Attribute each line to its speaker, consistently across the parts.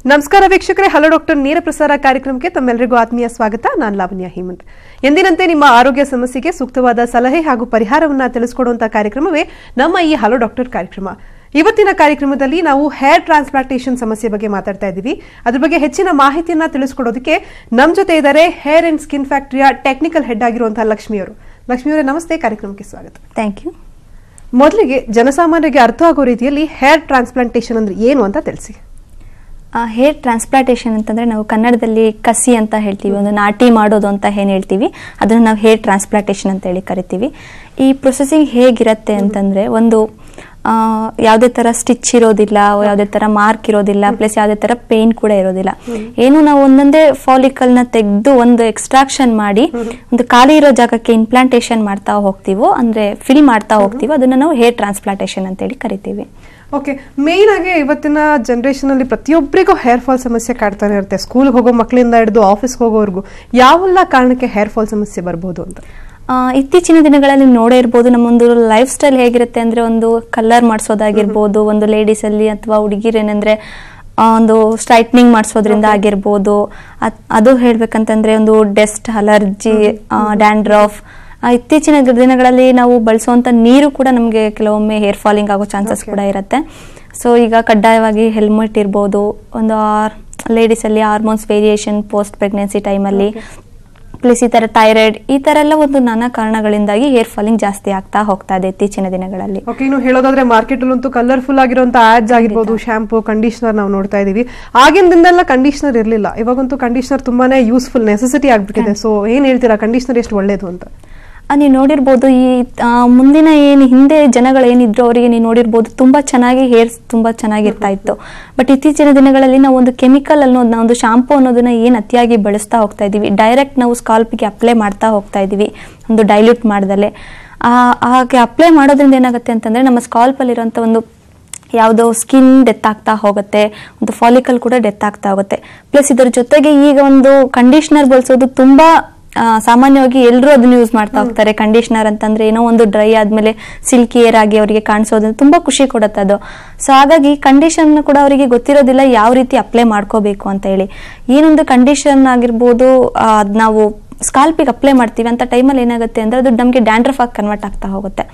Speaker 1: ನಮಸ್ಕಾರ ವೀಕ್ಷಕರೇ, hello doctor ನೇರ ಪ್ರಸಾರ ಕಾರ್ಯಕ್ರಮಕ್ಕೆ ತಮ್ಮೆಲ್ಲರಿಗೂ ಆತ್ಮೀಯ ಸ್ವಾಗತ. ನಾನು ಲಾವಣ್ಯ ಹೇಮಂತ್. ಎಂದಿನಂತೆ ನಿಮ್ಮ ಆರೋಗ್ಯ ಸಮಸ್ಯೆಗೆ ಸೂಕ್ತವಾದ ಸಲಹೆ ಹಾಗೂ ಪರಿಹಾರವನ್ನ ತಿಳಿಸಿಕೊಡುವಂತಹ ಕಾರ್ಯಕ್ರಮವೇ ನಮ್ಮ ಈ ಹಲೋ ಡಾಕ್ಟರ್ ಕಾರ್ಯಕ್ರಮ. ಇವತ್ತಿನ ಕಾರ್ಯಕ್ರಮದಲ್ಲಿ ನಾವು ಹೇರ್ ಟ್ರಾನ್ಸ್ಪ್ಲಾಂಟೇಷನ್ ಸಮಸ್ಯೆ ಬಗ್ಗೆ ಮಾತಾಡ್ತಾ ಇದ್ದೀವಿ. ಅದ್ರ ಬಗ್ಗೆ ಹೆಚ್ಚಿನ ಮಾಹಿತಿಯನ್ನ ತಿಳಿಸ್ಕೊಡೋದಕ್ಕೆ ನಮ್ಮ ಜೊತೆ ಇದ್ದಾರೆ ಹೇರ್ ಅಂಡ್ ಸ್ಕಿನ್ ಫ್ಯಾಕ್ಟರಿಯ ಟೆಕ್ನಿಕಲ್ ಹೆಡ್ ಆಗಿರುವಂತಹ ಲಕ್ಷ್ಮಿಯವರು. ಲಕ್ಷ್ಮಿಯವರೇ ನಮಸ್ತೆ, ಕಾರ್ಯಕ್ರಮಕ್ಕೆ ಸ್ವಾಗತ.
Speaker 2: Thank you.
Speaker 1: ಮೊದಲಿಗೆ ಜನಸಾಮಾನ್ಯರಿಗೆ ಅರ್ಥ ಆಗೋ ರೀತಿಯಲ್ಲಿ ಹೇರ್ ಟ್ರಾನ್ಸ್ಪ್ಲಾಂಟೇಷನ್ ಅಂದ್ರೆ ಏನು ಅಂತ ತಿಳಿಸಿ.
Speaker 2: ಹೇರ್ ಟ್ರಾನ್ಸ್ಪ್ಲಾಂಟೇಷನ್ ಅಂತಂದರೆ ನಾವು ಕನ್ನಡದಲ್ಲಿ ಕಸಿ ಅಂತ ಹೇಳ್ತೀವಿ, ಒಂದು ನಾಟಿ ಮಾಡೋದು ಅಂತ ಏನು ಹೇಳ್ತೀವಿ ಅದನ್ನು ನಾವು ಹೇರ್ ಟ್ರಾನ್ಸ್ಪ್ಲಾಂಟೇಷನ್ ಅಂತ ಹೇಳಿ ಕರಿತೀವಿ. ಈ ಪ್ರೊಸೆಸಿಂಗ್ ಹೇಗಿರುತ್ತೆ ಅಂತಂದರೆ, ಒಂದು ಯಾವುದೇ ಥರ ಸ್ಟಿಚ್ ಇರೋದಿಲ್ಲ, ಯಾವುದೇ ಥರ ಮಾರ್ಕ್ ಇರೋದಿಲ್ಲ, ಪ್ಲಸ್ ಯಾವುದೇ ಥರ ಪೇನ್ ಕೂಡ ಇರೋದಿಲ್ಲ. ಏನು ನಾವು ಒಂದೊಂದೇ ಫಾಲಿಕಲ್ನ ತೆಗೆದು ಒಂದು ಎಕ್ಸ್ಟ್ರಾಕ್ಷನ್ ಮಾಡಿ ಒಂದು ಖಾಲಿ ಇರೋ ಜಾಗಕ್ಕೆ ಇಂಪ್ಲಾಂಟೇಷನ್ ಮಾಡ್ತಾ ಹೋಗ್ತೀವೋ, ಅಂದರೆ ಫಿಲ್ ಮಾಡ್ತಾ ಹೋಗ್ತೀವೋ, ಅದನ್ನು ನಾವು ಹೇರ್ ಟ್ರಾನ್ಸ್ಪ್ಲಾಂಟೇಷನ್ ಅಂತೇಳಿ ಕರಿತೀವಿ.
Speaker 1: ಓಕೆ, ಮೇನ್ ಆಗಿ ಇವತ್ತಿನ ಜನರೇಷನ್ ಅಲ್ಲಿ ಪ್ರತಿಯೊಬ್ಬರಿಗೂ ಹೇರ್ ಫಾಲ್ ಸಮಸ್ಯೆ ಕಾಡ್ತಾನೆ ಇರುತ್ತೆ. ಸ್ಕೂಲ್ಗೆ ಹೋಗೋ ಮಕ್ಕಳಿಂದ ಹಿಡಿದು ಆಫೀಸ್ಗೆ ಹೋಗೋವರೆಗೂ ಯಾವೆಲ್ಲ ಕಾರಣಕ್ಕೆ ಹೇರ್ ಫಾಲ್ ಸಮಸ್ಯೆ ಬರ್ಬೋದು ಅಂತ
Speaker 2: ಇತ್ತೀಚಿನ ದಿನಗಳಲ್ಲಿ ನೋಡೇ ಇರ್ಬೋದು. ನಮ್ಮೊಂದು ಲೈಫ್ ಸ್ಟೈಲ್ ಹೇಗಿರುತ್ತೆ ಅಂದರೆ, ಒಂದು ಕಲರ್ ಮಾಡಿಸೋದಾಗಿರ್ಬೋದು, ಒಂದು ಲೇಡೀಸ್ ಅಲ್ಲಿ ಅಥವಾ ಹುಡುಗಿರು ಏನಂದ್ರೆ ಒಂದು ಸ್ಟ್ರೈಟ್ನಿಂಗ್ ಮಾಡಿಸೋದ್ರಿಂದ ಆಗಿರ್ಬೋದು. ಅದು ಹೇಳ್ಬೇಕಂತಂದ್ರೆ ಒಂದು ಡಸ್ಟ್ ಅಲರ್ಜಿ, ಡ್ಯಾಂಡ್ರಫ್. ಇತ್ತೀಚಿನ ದಿನಗಳಲ್ಲಿ ನಾವು ಬಳಸುವಂತ ನೀರು ಕೂಡ ನಮಗೆ ಕೆಲವೊಮ್ಮೆ ಹೇರ್ ಫಾಲಿಂಗ್ ಆಗೋ ಚಾನ್ಸಸ್ ಕೂಡ ಇರುತ್ತೆ. ಸೊ ಈಗ ಕಡ್ಡಾಯವಾಗಿ ಹೆಲ್ಮೆಟ್ ಇರ್ಬೋದು, ಒಂದು ಲೇಡೀಸ್ ಅಲ್ಲಿ ಹಾರ್ಮೋನ್ಸ್ ವೇರಿಯೇಷನ್ ಪೋಸ್ಟ್ ಪ್ರೆಗ್ನೆನ್ಸಿ ಟೈಮಲ್ಲಿ, ಪ್ಲಸ್ ಈ ಥರ ಥೈರಾಯ್ಡ್, ಈ ಥರ ಎಲ್ಲ ಒಂದು ನಾನಾ ಕಾರಣಗಳಿಂದಾಗಿ ಹೇರ್ ಫಾಲಿಂಗ್ ಜಾಸ್ತಿ ಆಗ್ತಾ ಹೋಗ್ತಾ ಇದೆ ಇತ್ತೀಚಿನ ದಿನಗಳಲ್ಲಿ.
Speaker 1: ಓಕೆ, ಇನ್ನು ಹೇಳೋದಾದ್ರೆ ಮಾರ್ಕೆಟ್ ಅಲ್ಲಂತೂ ಕಲರ್ಫುಲ್ ಆಗಿರುವಂತ ಆಡ್ಸ್ ಆಗಿರ್ಬೋದು, ಶಾಂಪೂ, ಕಂಡೀಷನರ್ ನಾವು ನೋಡ್ತಾ ಇದೀವಿ. ಆಗಿನ ದಿನದಲ್ಲ ಕಂಡೀಷನರ್ ಇರಲಿಲ್ಲ, ಇವಾಗಂತೂ ಕಂಡೀಷನರ್ ತುಂಬಾನೇ ಯೂಸ್ಫುಲ್, ನೆಸೆಸಿಟಿ ಆಗ್ಬಿಟ್ಟಿದೆ. ಸೊ ಏನ್ ಹೇಳ್ತೀರಾ, ಕಂಡೀಷನರ್ ಎಷ್ಟು ಒಳ್ಳೇದು ಅಂತ?
Speaker 2: ನೀವು ನೋಡಿರ್ಬೋದು, ಈ ಮುಂದಿನ ಏನು ಹಿಂದೆ ಜನಗಳು ಏನಿದ್ರು ಅವರಿಗೆ ನೀವು ನೋಡಿರ್ಬೋದು ತುಂಬಾ ಚೆನ್ನಾಗಿ ಹೇರ್ ತುಂಬಾ ಚೆನ್ನಾಗಿರ್ತಾ ಇತ್ತು. ಬಟ್ ಇತ್ತೀಚಿನ ದಿನಗಳಲ್ಲಿ ನಾವು ಒಂದು ಕೆಮಿಕಲ್ ಅನ್ನೋದನ್ನ, ಒಂದು ಶಾಂಪೂ ಅನ್ನೋದನ್ನ ಏನು ಅತಿಯಾಗಿ ಬಳಸ್ತಾ ಹೋಗ್ತಾ ಇದೀವಿ, ಡೈರೆಕ್ಟ್ ನಾವು ಸ್ಕಾಲ್ಪ್ಗೆ ಅಪ್ಲೈ ಮಾಡ್ತಾ ಹೋಗ್ತಾ ಇದೀವಿ, ಒಂದು ಡೈಲ್ಯೂಟ್ ಮಾಡ್ದಲೆ. ಹಾಗೆ ಅಪ್ಲೈ ಮಾಡೋದ್ರಿಂದ ಏನಾಗುತ್ತೆ ಅಂತಂದ್ರೆ, ನಮ್ಮ ಸ್ಕಾಲ್ಪ್ ಅಲ್ಲಿರುವಂತ ಒಂದು ಯಾವುದೋ ಸ್ಕಿನ್ ಡೆತ್ ಆಗ್ತಾ ಹೋಗುತ್ತೆ, ಒಂದು ಫಾಲಿಕಲ್ ಕೂಡ ಡೆತ್ ಆಗ್ತಾ ಹೋಗುತ್ತೆ. ಪ್ಲಸ್ ಇದರ ಜೊತೆಗೆ ಈಗ ಒಂದು ಕಂಡೀಷನರ್ ಬಳಸೋದು ತುಂಬಾ ಸಾಮಾನ್ಯವಾಗಿ ಎಲ್ಲರೂ ಅದನ್ನ ಯೂಸ್ ಮಾಡ್ತಾ ಹೋಗ್ತಾರೆ. ಕಂಡೀಷನರ್ ಅಂತಂದ್ರೆ ಏನೋ ಒಂದು ಡ್ರೈ ಆದ್ಮೇಲೆ ಸಿಲ್ಕಿ ಏರ್ ಆಗಿ ಅವರಿಗೆ ಕಾಣಿಸೋದು ತುಂಬಾ ಖುಷಿ ಕೊಡುತ್ತೆ ಅದು. ಸೊ ಹಾಗಾಗಿ ಕಂಡೀಷನ್ ಕೂಡ ಅವರಿಗೆ ಗೊತ್ತಿರೋದಿಲ್ಲ ಯಾವ ರೀತಿ ಅಪ್ಲೈ ಮಾಡ್ಕೋಬೇಕು ಅಂತ ಹೇಳಿ. ಏನೊಂದು ಕಂಡೀಷನ್ ಆಗಿರ್ಬೋದು, ನಾವು ಸ್ಕಾಲ್ಪಿಗೆ ಅಪ್ಲೈ ಮಾಡ್ತೀವಿ ಅಂತ ಟೈಮಲ್ಲಿ ಏನಾಗುತ್ತೆ ಅಂದ್ರೆ ಅದು ನಮಗೆ ಡ್ಯಾಂಡ್ರಫ್ ಆಗಿ ಕನ್ವರ್ಟ್ ಆಗ್ತಾ ಹೋಗುತ್ತೆ.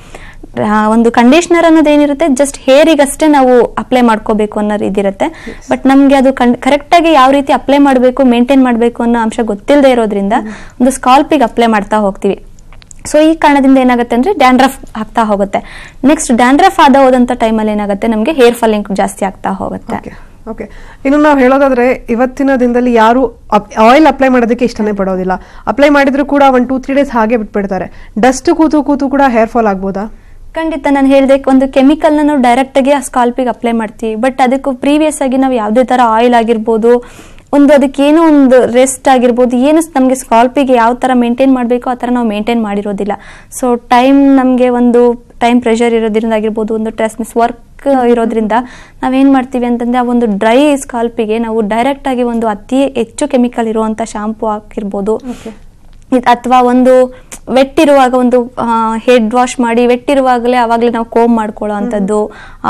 Speaker 2: ಒಂದು ಕಂಡೀಷನರ್ ಅನ್ನೋದು ಏನಿರುತ್ತೆ ಜಸ್ಟ್ ಹೇರಿಗಷ್ಟೇ ನಾವು ಅಪ್ಲೈ ಮಾಡ್ಕೋಬೇಕು ಅನ್ನೋ ಇದಿರುತ್ತೆ. ಬಟ್ ನಮ್ಗೆ ಅದು ಕರೆಕ್ಟ್ ಆಗಿ ಯಾವ ರೀತಿ ಅಪ್ಲೈ ಮಾಡಬೇಕು, ಮೇಂಟೈನ್ ಮಾಡಬೇಕು ಅನ್ನೋ ಅಂಶ ಗೊತ್ತಿಲ್ಲದೆ ಇರೋದ್ರಿಂದ ಒಂದು ಸ್ಕಾಲ್ಪಿಗೆ ಅಪ್ಲೈ ಮಾಡ್ತಾ ಹೋಗ್ತೀವಿ. ಸೊ ಈ ಕಾರಣದಿಂದ ಏನಾಗುತ್ತೆ ಅಂದ್ರೆ ಡ್ಯಾಂಡ್ರಫ್ ಆಗ್ತಾ ಹೋಗುತ್ತೆ. ನೆಕ್ಸ್ಟ್ ಡ್ಯಾಂಡ್ರಫ್ ಆದ ಹೋದಂತ ಟೈಮಲ್ಲಿ ಏನಾಗುತ್ತೆ, ನಮಗೆ ಹೇರ್ ಫಾಲಿಂಗ್ ಜಾಸ್ತಿ ಆಗ್ತಾ ಹೋಗುತ್ತೆ.
Speaker 1: ಓಕೆ, ಇನ್ನು ನಾವು ಹೇಳೋದಾದ್ರೆ ಇವತ್ತಿನ ದಿನದಲ್ಲಿ ಯಾರು ಆಯಿಲ್ ಅಪ್ಲೈ ಮಾಡೋದಕ್ಕೆ ಇಷ್ಟನೇ ಪಡೋದಿಲ್ಲ. ಅಪ್ಲೈ ಮಾಡಿದ್ರು ಕೂಡ 1-2-3 ಡೇಸ್ ಹಾಗೆ ಬಿಟ್ಬಿಡ್ತಾರೆ. ಡಸ್ಟ್ ಕೂತು ಕೂಡ ಹೇರ್ ಫಾಲ್ ಆಗ್ಬೋದಾ?
Speaker 2: ಖಂಡಿತ. ನಾನು ಹೇಳಿದೆ, ಒಂದು ಕೆಮಿಕಲ್ ನಾವು ಡೈರೆಕ್ಟ್ ಆಗಿ ಆ ಸ್ಕಾಲ್ಪಿಗೆ ಅಪ್ಲೈ ಮಾಡ್ತೀವಿ. ಬಟ್ ಅದಕ್ಕೂ ಪ್ರೀವಿಯಸ್ ಆಗಿ ನಾವು ಯಾವುದೇ ತರ ಆಯಿಲ್ ಆಗಿರ್ಬೋದು, ಒಂದು ಅದಕ್ಕೇನೋ ಒಂದು ರೆಸ್ಟ್ ಆಗಿರ್ಬೋದು, ಏನು ನಮಗೆ ಸ್ಕಾಲ್ಪಿಗೆ ಯಾವ ತರ ಮೇಂಟೈನ್ ಮಾಡಬೇಕು ಆ ತರ ನಾವು ಮೇಂಟೈನ್ ಮಾಡಿರೋದಿಲ್ಲ. ಸೊ ನಮಗೆ ಒಂದು ಟೈಮ್ ಪ್ರೆಷರ್ ಇರೋದ್ರಿಂದ ಆಗಿರ್ಬೋದು, ಒಂದು ಸ್ಟ್ರೆಸ್ ವರ್ಕ್ ಇರೋದ್ರಿಂದ ನಾವೇನ್ ಮಾಡ್ತೀವಿ ಅಂತಂದ್ರೆ, ಆ ಒಂದು ಡ್ರೈ ಸ್ಕಾಲ್ಪಿಗೆ ನಾವು ಡೈರೆಕ್ಟ್ ಆಗಿ ಒಂದು ಅತಿ ಹೆಚ್ಚು ಕೆಮಿಕಲ್ ಇರುವಂತ ಶಾಂಪೂ ಹಾಕಿರ್ಬೋದು, ಅಥವಾ ಒಂದು ವೆಟ್ ಇರುವಾಗ ಒಂದು ಹೆಡ್ ವಾಶ್ ಮಾಡಿ ವೆಟ್ ಇರುವಾಗಲೇ ಅವಾಗಲೇ ನಾವು ಕೋಮ್ ಮಾಡ್ಕೊಳ್ಳೋ ಅಂಥದ್ದು,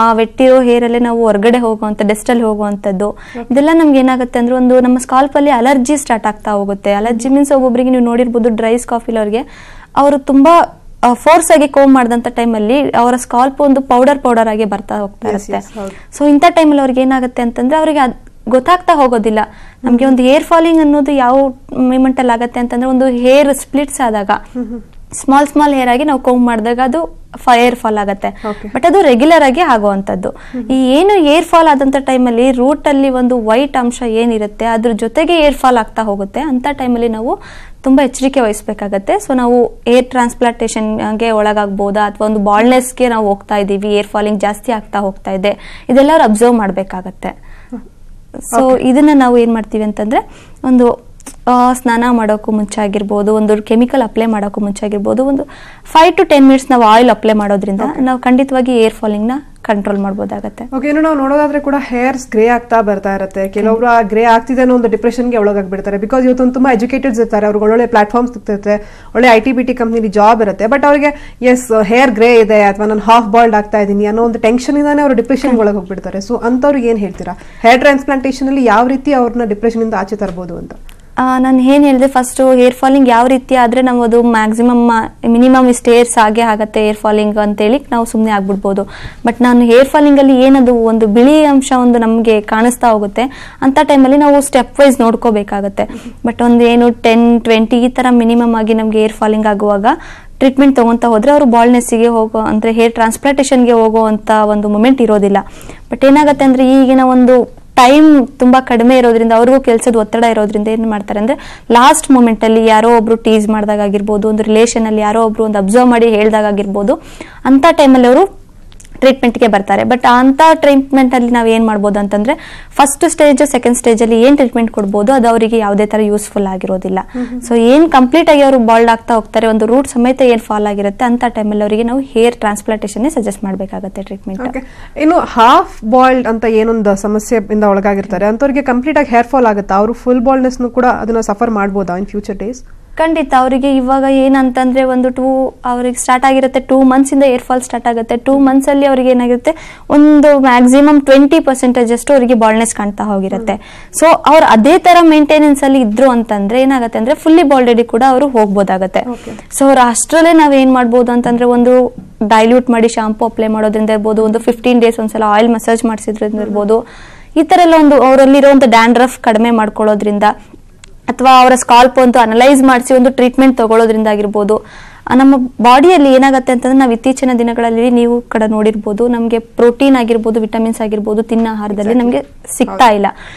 Speaker 2: ಆ ವೆಟ್ಟಿರೋ ಹೇರಲ್ಲೇ ನಾವು ಹೊರಗಡೆ ಹೋಗುವಂಥ, ಡಸ್ಟಲ್ಲಿ ಹೋಗುವಂಥದ್ದು, ಇದೆಲ್ಲ ನಮ್ಗೆ ಏನಾಗುತ್ತೆ ಅಂದ್ರೆ ಒಂದು ನಮ್ಮ ಸ್ಕಾಲ್ಪಲ್ಲಿ ಅಲರ್ಜಿ ಸ್ಟಾರ್ಟ್ ಆಗ್ತಾ ಹೋಗುತ್ತೆ. ಅಲರ್ಜಿ ಮೀನ್ಸ್ ಒಬ್ಬೊಬ್ಬರಿಗೆ ನೀವು ನೋಡಿರ್ಬೋದು, ಡ್ರೈ ಸ್ಕಾಫಿಲ್ ಅವ್ರಿಗೆ ಅವರು ತುಂಬಾ ಫೋರ್ಸ್ ಆಗಿ ಕೋಮ್ ಮಾಡಿದಂಥ ಟೈಮಲ್ಲಿ ಅವರ ಸ್ಕಾಲ್ಪ್ ಒಂದು ಪೌಡರ್ ಆಗಿ ಬರ್ತಾ ಹೋಗ್ತಾ ಇರುತ್ತೆ. ಸೊ ಇಂಥ ಟೈಮಲ್ಲಿ ಅವ್ರಿಗೆ ಏನಾಗುತ್ತೆ ಅಂತಂದ್ರೆ ಅವರಿಗೆ ಗೊತ್ತಾಗ್ತಾ ಹೋಗೋದಿಲ್ಲ. ನಮ್ಗೆ ಒಂದು ಹೇರ್ ಫಾಲಿಂಗ್ ಅನ್ನೋದು ಯಾವ ಮೂಮೆಂಟ್ ಅಲ್ಲಿ ಆಗತ್ತೆ ಅಂತಂದ್ರೆ, ಒಂದು ಹೇರ್ ಸ್ಪ್ಲಿಟ್ಸ್ ಆದಾಗ ಸ್ಮಾಲ್ ಹೇರ್ ಆಗಿ ನಾವು ಕೋಮ್ ಮಾಡಿದಾಗ ಅದು ಹೇರ್ ಫಾಲ್ ಆಗತ್ತೆ. ಬಟ್ ಅದು ರೆಗ್ಯುಲರ್ ಆಗಿ ಆಗುವಂತದ್ದು. ಈ ಏನು ಹೇರ್ ಫಾಲ್ ಆದಂತ ಟೈಮಲ್ಲಿ ರೂಟ್ ಅಲ್ಲಿ ಒಂದು ವೈಟ್ ಅಂಶ ಏನಿರುತ್ತೆ ಅದ್ರ ಜೊತೆಗೆ ಹೇರ್ ಫಾಲ್ ಆಗ್ತಾ ಹೋಗುತ್ತೆ. ಅಂತ ಟೈಮಲ್ಲಿ ನಾವು ತುಂಬಾ ಎಚ್ಚರಿಕೆ ವಹಿಸಬೇಕಾಗತ್ತೆ. ಸೊ ನಾವು ಹೇರ್ ಟ್ರಾನ್ಸ್ಪ್ಲಾಂಟೇಷನ್ಗೆ ಒಳಗಾಗಬಹುದಾ, ಅಥವಾ ಒಂದು ಬಾಲ್ಡ್ನೆಸ್ಗೆ ನಾವು ಹೋಗ್ತಾ ಇದೀವಿ, ಹೇರ್ ಫಾಲಿಂಗ್ ಜಾಸ್ತಿ ಆಗ್ತಾ ಹೋಗ್ತಾ ಇದೆ, ಇದೆಲ್ಲ ಅವ್ರು ಅಬ್ಸರ್ವ್ ಮಾಡ್ಬೇಕಾಗತ್ತೆ. ಸೊ ಇದನ್ನ ನಾವು ಏನ್ ಮಾಡ್ತೀವಿ ಅಂತಂದ್ರೆ, ಒಂದು ಸ್ನಾನ ಮಾಡೋಕ್ಕೂ ಮುಂಚೆ ಆಗಿರ್ಬೋದು, ಒಂದು ಕೆಮಿಕಲ್ ಅಪ್ಲೈ ಮಾಡೋಕ್ಕೂ ಮುಂಚೆ ಆಗಿರ್ಬೋದು, ಒಂದು 5 to 10 minutes ನಾವು ಆಯಿಲ್ ಅಪ್ಲೈ ಮಾಡೋದ್ರಿಂದ ನಾವು ಖಂಡಿತವಾಗಿ ಹೇರ್ ಫಾಲಿಂಗ್ ನ ಕಂಟ್ರೋಲ್ ಮಾಡಬಹುದಾಗುತ್ತೆ.
Speaker 1: ಓಕೆ, ಇನ್ನು ನಾವು ನೋಡೋದಾದ್ರೆ ಕೂಡ ಹೇರ್ಸ್ ಗ್ರೇ ಆಗ್ತಾ ಬರ್ತಾ ಇರುತ್ತೆ. ಕೆಲವೊಬ್ರು ಆ ಗ್ರೇ ಆಗ್ತಿದೆ ಅನ್ನೋ ಒಂದು ಡಿಪ್ರೆಷನ್ಗೆ ಒಳಗಾಗ್ಬಿಡ್ತಾರೆ. ಬಿಕಾಸ್ ಇವತ್ತೊಂದು ತುಂಬಾ ಎಜುಕೇಟೆಡ್ಸ್ ಇರ್ತಾರೆ, ಅವ್ರಿಗೆ ಒಳ್ಳೊಳ್ಳೆ ಪ್ಲಾಟ್ಫಾರ್ಮ್ಸ್ ಸಿಗ್ತಿರುತ್ತೆ, ಒಳ್ಳೆ IT-BT ಕಂಪ್ನಿಲಿ ಜಾಬ್ ಇರುತ್ತೆ. ಬಟ್ ಅವರಿಗೆ ಎಸ್ ಹೇರ್ ಗ್ರೇ ಇದೆ ಅಥವಾ ನಾನು ಹಾಫ್ ಬಾಲ್ಡ್ ಆಗ್ತಾ ಇದ್ದೀನಿ ಅನ್ನೋ ಒಂದು ಟೆನ್ಷನ್ ಇಂದಾನೆ ಅವರು ಡಿಪ್ರೆಷನ್ ಒಳಗೆ ಹೋಗ್ಬಿಡ್ತಾರೆ. ಸೊ ಅಂತವ್ರಿಗೆ ಏನ್ ಹೇಳ್ತೀರಾ, ಹೇರ್ ಟ್ರಾನ್ಸ್ಪ್ಲಾಂಟೇಷನ್ ಅಲ್ಲಿ ಯಾವ ರೀತಿ ಅವ್ರನ್ನ ಡಿಪ್ರೆಷನ್ ಇಂದ ಆಚೆ ತರಬಹುದು ಅಂತ?
Speaker 2: ನಾನು ಏನು ಹೇಳಿದೆ, ಫಸ್ಟ್ ಹೇರ್ ಫಾಲಿಂಗ್ ಯಾವ ರೀತಿ ಆದರೆ ನಾವು ಅದು ಮಿನಿಮಮ್ ಇಷ್ಟು ಹೇರ್ಸ್ ಆಗೇ ಆಗುತ್ತೆ ಹೇರ್ ಫಾಲಿಂಗ್ ಅಂತೇಳಿ ನಾವು ಸುಮ್ಮನೆ ಆಗ್ಬಿಡ್ಬೋದು. ಬಟ್ ನಾನು ಹೇರ್ ಫಾಲಿಂಗಲ್ಲಿ ಏನದು ಒಂದು ಬಿಳಿ ಅಂಶ ಒಂದು ನಮಗೆ ಕಾಣಿಸ್ತಾ ಹೋಗುತ್ತೆ, ಅಂಥ ಟೈಮಲ್ಲಿ ನಾವು ಸ್ಟೆಪ್ ವೈಸ್ ನೋಡ್ಕೋಬೇಕಾಗತ್ತೆ. ಬಟ್ ಒಂದು ಏನು 10-20 ಈ ಥರ ಮಿನಿಮಮ್ ಆಗಿ ನಮಗೆ ಹೇರ್ ಫಾಲಿಂಗ್ ಆಗುವಾಗ ಟ್ರೀಟ್ಮೆಂಟ್ ತೊಗೊತಾ ಹೋದರೆ ಅವರು ಬಾಲ್ನೆಸ್ಸಿಗೆ ಹೋಗೋ ಅಂದರೆ ಹೇರ್ ಟ್ರಾನ್ಸ್ಪ್ಲಾಂಟೇಷನ್ಗೆ ಹೋಗೋ ಅಂಥ ಒಂದು ಮೂಮೆಂಟ್ ಇರೋದಿಲ್ಲ. ಬಟ್ ಏನಾಗುತ್ತೆ ಅಂದರೆ ಈಗಿನ ಒಂದು ಟೈಮ್ ತುಂಬಾ ಕಡಿಮೆ ಇರೋದ್ರಿಂದ, ಅವ್ರಿಗೂ ಕೆಲಸದ ಒತ್ತಡ ಇರೋದ್ರಿಂದ ಏನ್ ಮಾಡ್ತಾರೆ ಅಂದ್ರೆ ಲಾಸ್ಟ್ ಮೂಮೆಂಟ್ ಅಲ್ಲಿ ಯಾರೋ ಒಬ್ರು ಟೀಸ್ ಮಾಡಿದಾಗಿರ್ಬೋದು, ಒಂದು ರಿಲೇಷನ್ ಅಲ್ಲಿ ಯಾರೋ ಒಬ್ರು ಒಂದು ಅಬ್ಸರ್ವ್ ಮಾಡಿ ಹೇಳಿದಾಗಿರ್ಬೋದು, ಅಂತ ಟೈಮಲ್ಲಿ ಅವರು ಟ್ರೀಟ್ಮೆಂಟ್ಗೆ ಬರ್ತಾರೆ. ಬಟ್ ಅಂತ ಟ್ರೀಟ್ಮೆಂಟ್ ಅಲ್ಲಿ ನಾವು ಏನ್ ಮಾಡ್ಬೋದು ಅಂತಂದ್ರೆ ಫಸ್ಟ್ ಸ್ಟೇಜ್ ಸೆಕೆಂಡ್ ಸ್ಟೇಜ್ ಅಲ್ಲಿ ಏನ್ ಟ್ರೀಟ್ಮೆಂಟ್ ಕೊಡ್ಬೋದು ಅದು ಅವರಿಗೆ ಯಾವುದೇ ತರ ಯೂಸ್ಫುಲ್ ಆಗಿರೋದಿಲ್ಲ. ಸೊ ಏನ್ ಕಂಪ್ಲೀಟ್ ಆಗಿ ಅವರು ಬಾಲ್ಡ್ ಆಗ್ತಾ ಹೋಗ್ತಾರೆ, ಒಂದು ರೂಟ್ ಸಮೇತ ಏನ್ ಫಾಲ್ ಆಗಿರುತ್ತೆ ಅಂತ ಟೈಮಲ್ಲಿ ಅವರಿಗೆ ನಾವು ಹೇರ್ ಟ್ರಾನ್ಸ್ಪ್ಲಾಂಟೇಷನ್ ಸಜೆಸ್ಟ್ ಮಾಡಬೇಕಾಗುತ್ತೆ ಟ್ರೀಟ್ಮೆಂಟ್.
Speaker 1: ಇನ್ನು ಹಾಫ್ ಬಾಲ್ಡ್ ಅಂತ ಏನೊಂದು ಸಮಸ್ಯೆ ಇಂದ ಒಳಗಾಗಿರ್ತಾರೆ ಅಂತವ್ರಿಗೆ ಕಂಪ್ಲೀಟ್ ಆಗಿ ಹೇರ್ ಫಾಲ್ ಆಗುತ್ತಾ? ಅವರು ಫುಲ್ ಬಾಲ್ಡ್ನೆಸ್ ಕೂಡ ಅದನ್ನ ಸಫರ್ ಮಾಡಬಹುದಾ ಇನ್ ಫ್ಯೂಚರ್ ಡೇಸ್?
Speaker 2: ಖಂಡಿತ. ಅವರಿಗೆ ಇವಾಗ ಏನಂತಂದ್ರೆ ಒಂದು ಅವ್ರಿಗೆ ಸ್ಟಾರ್ಟ್ ಆಗಿರುತ್ತೆ 2 months ಇಂದ ಏರ್ ಫಾಲ್ ಸ್ಟಾರ್ಟ್ ಆಗುತ್ತೆ. 2 months ಅಲ್ಲಿ ಅವ್ರಿಗೆ ಏನಾಗಿರುತ್ತೆ, ಒಂದು ಮ್ಯಾಕ್ಸಿಮಮ್ 20% ಅಷ್ಟು ಅವರಿಗೆ ಬಾಲ್ಡ್ನೆಸ್ ಕಾಣ್ತಾ ಹೋಗಿರುತ್ತೆ. ಸೊ ಅವ್ರು ಅದೇ ತರ ಮೇಂಟೆನೆನ್ಸ್ ಅಲ್ಲಿ ಇದ್ರು ಅಂತಂದ್ರೆ ಏನಾಗುತ್ತೆ ಅಂದ್ರೆ ಫುಲ್ಲಿ ಬಾಲ್ಡೆಡ್ ಕೂಡ ಅವರು ಹೋಗ್ಬೋದಾಗತ್ತೆ. ಸೊ ಅವ್ರ ಅಷ್ಟರಲ್ಲೇ ನಾವ್ ಏನ್ ಮಾಡ್ಬೋದು ಅಂತಂದ್ರೆ ಒಂದು ಡೈಲ್ಯೂಟ್ ಮಾಡಿ ಶಾಂಪೂ ಅಪ್ಲೈ ಮಾಡೋದ್ರಿಂದ ಇರ್ಬೋದು, ಒಂದು 15 days ಒಂದ್ಸಲ ಆಯಿಲ್ ಮಸಾಜ್ ಮಾಡಿಸಿದ್ರಿಂದ ಇರ್ಬೋದು, ಈ ತರ ಎಲ್ಲ ಒಂದು ಅವರಲ್ಲಿರೋ ಒಂದು ಡ್ಯಾಂಡ್ರಫ್ ಕಡಿಮೆ ಮಾಡ್ಕೊಳ್ಳೋದ್ರಿಂದ ಅಥವಾ ಅವರ ಸ್ಕಾಲ್ಪ್ ಒಂದು ಅನಲೈಸ್ ಮಾಡಿಸಿ ಒಂದು ಟ್ರೀಟ್ಮೆಂಟ್ ತಗೊಳ್ಳೋದ್ರಿಂದ ಆಗಿರ್ಬೋದು. ನಮ್ಮ ಬಾಡಿಯಲ್ಲಿ ಏನಾಗುತ್ತೆ ಅಂತಂದ್ರೆ ನಾವು ಇತ್ತೀಚಿನ ದಿನಗಳಲ್ಲಿ ನೀವು ಕಡೆ ನೋಡಿರ್ಬೋದು, ನಮಗೆ ಪ್ರೋಟೀನ್ ಆಗಿರ್ಬೋದು, ವಿಟಮಿನ್ಸ್ ಆಗಿರ್ಬೋದು ತಿನ್ನ ಆಹಾರದಲ್ಲಿ ನಮಗೆ ಸಿಗ್ತಾ ಇಲ್ಲ.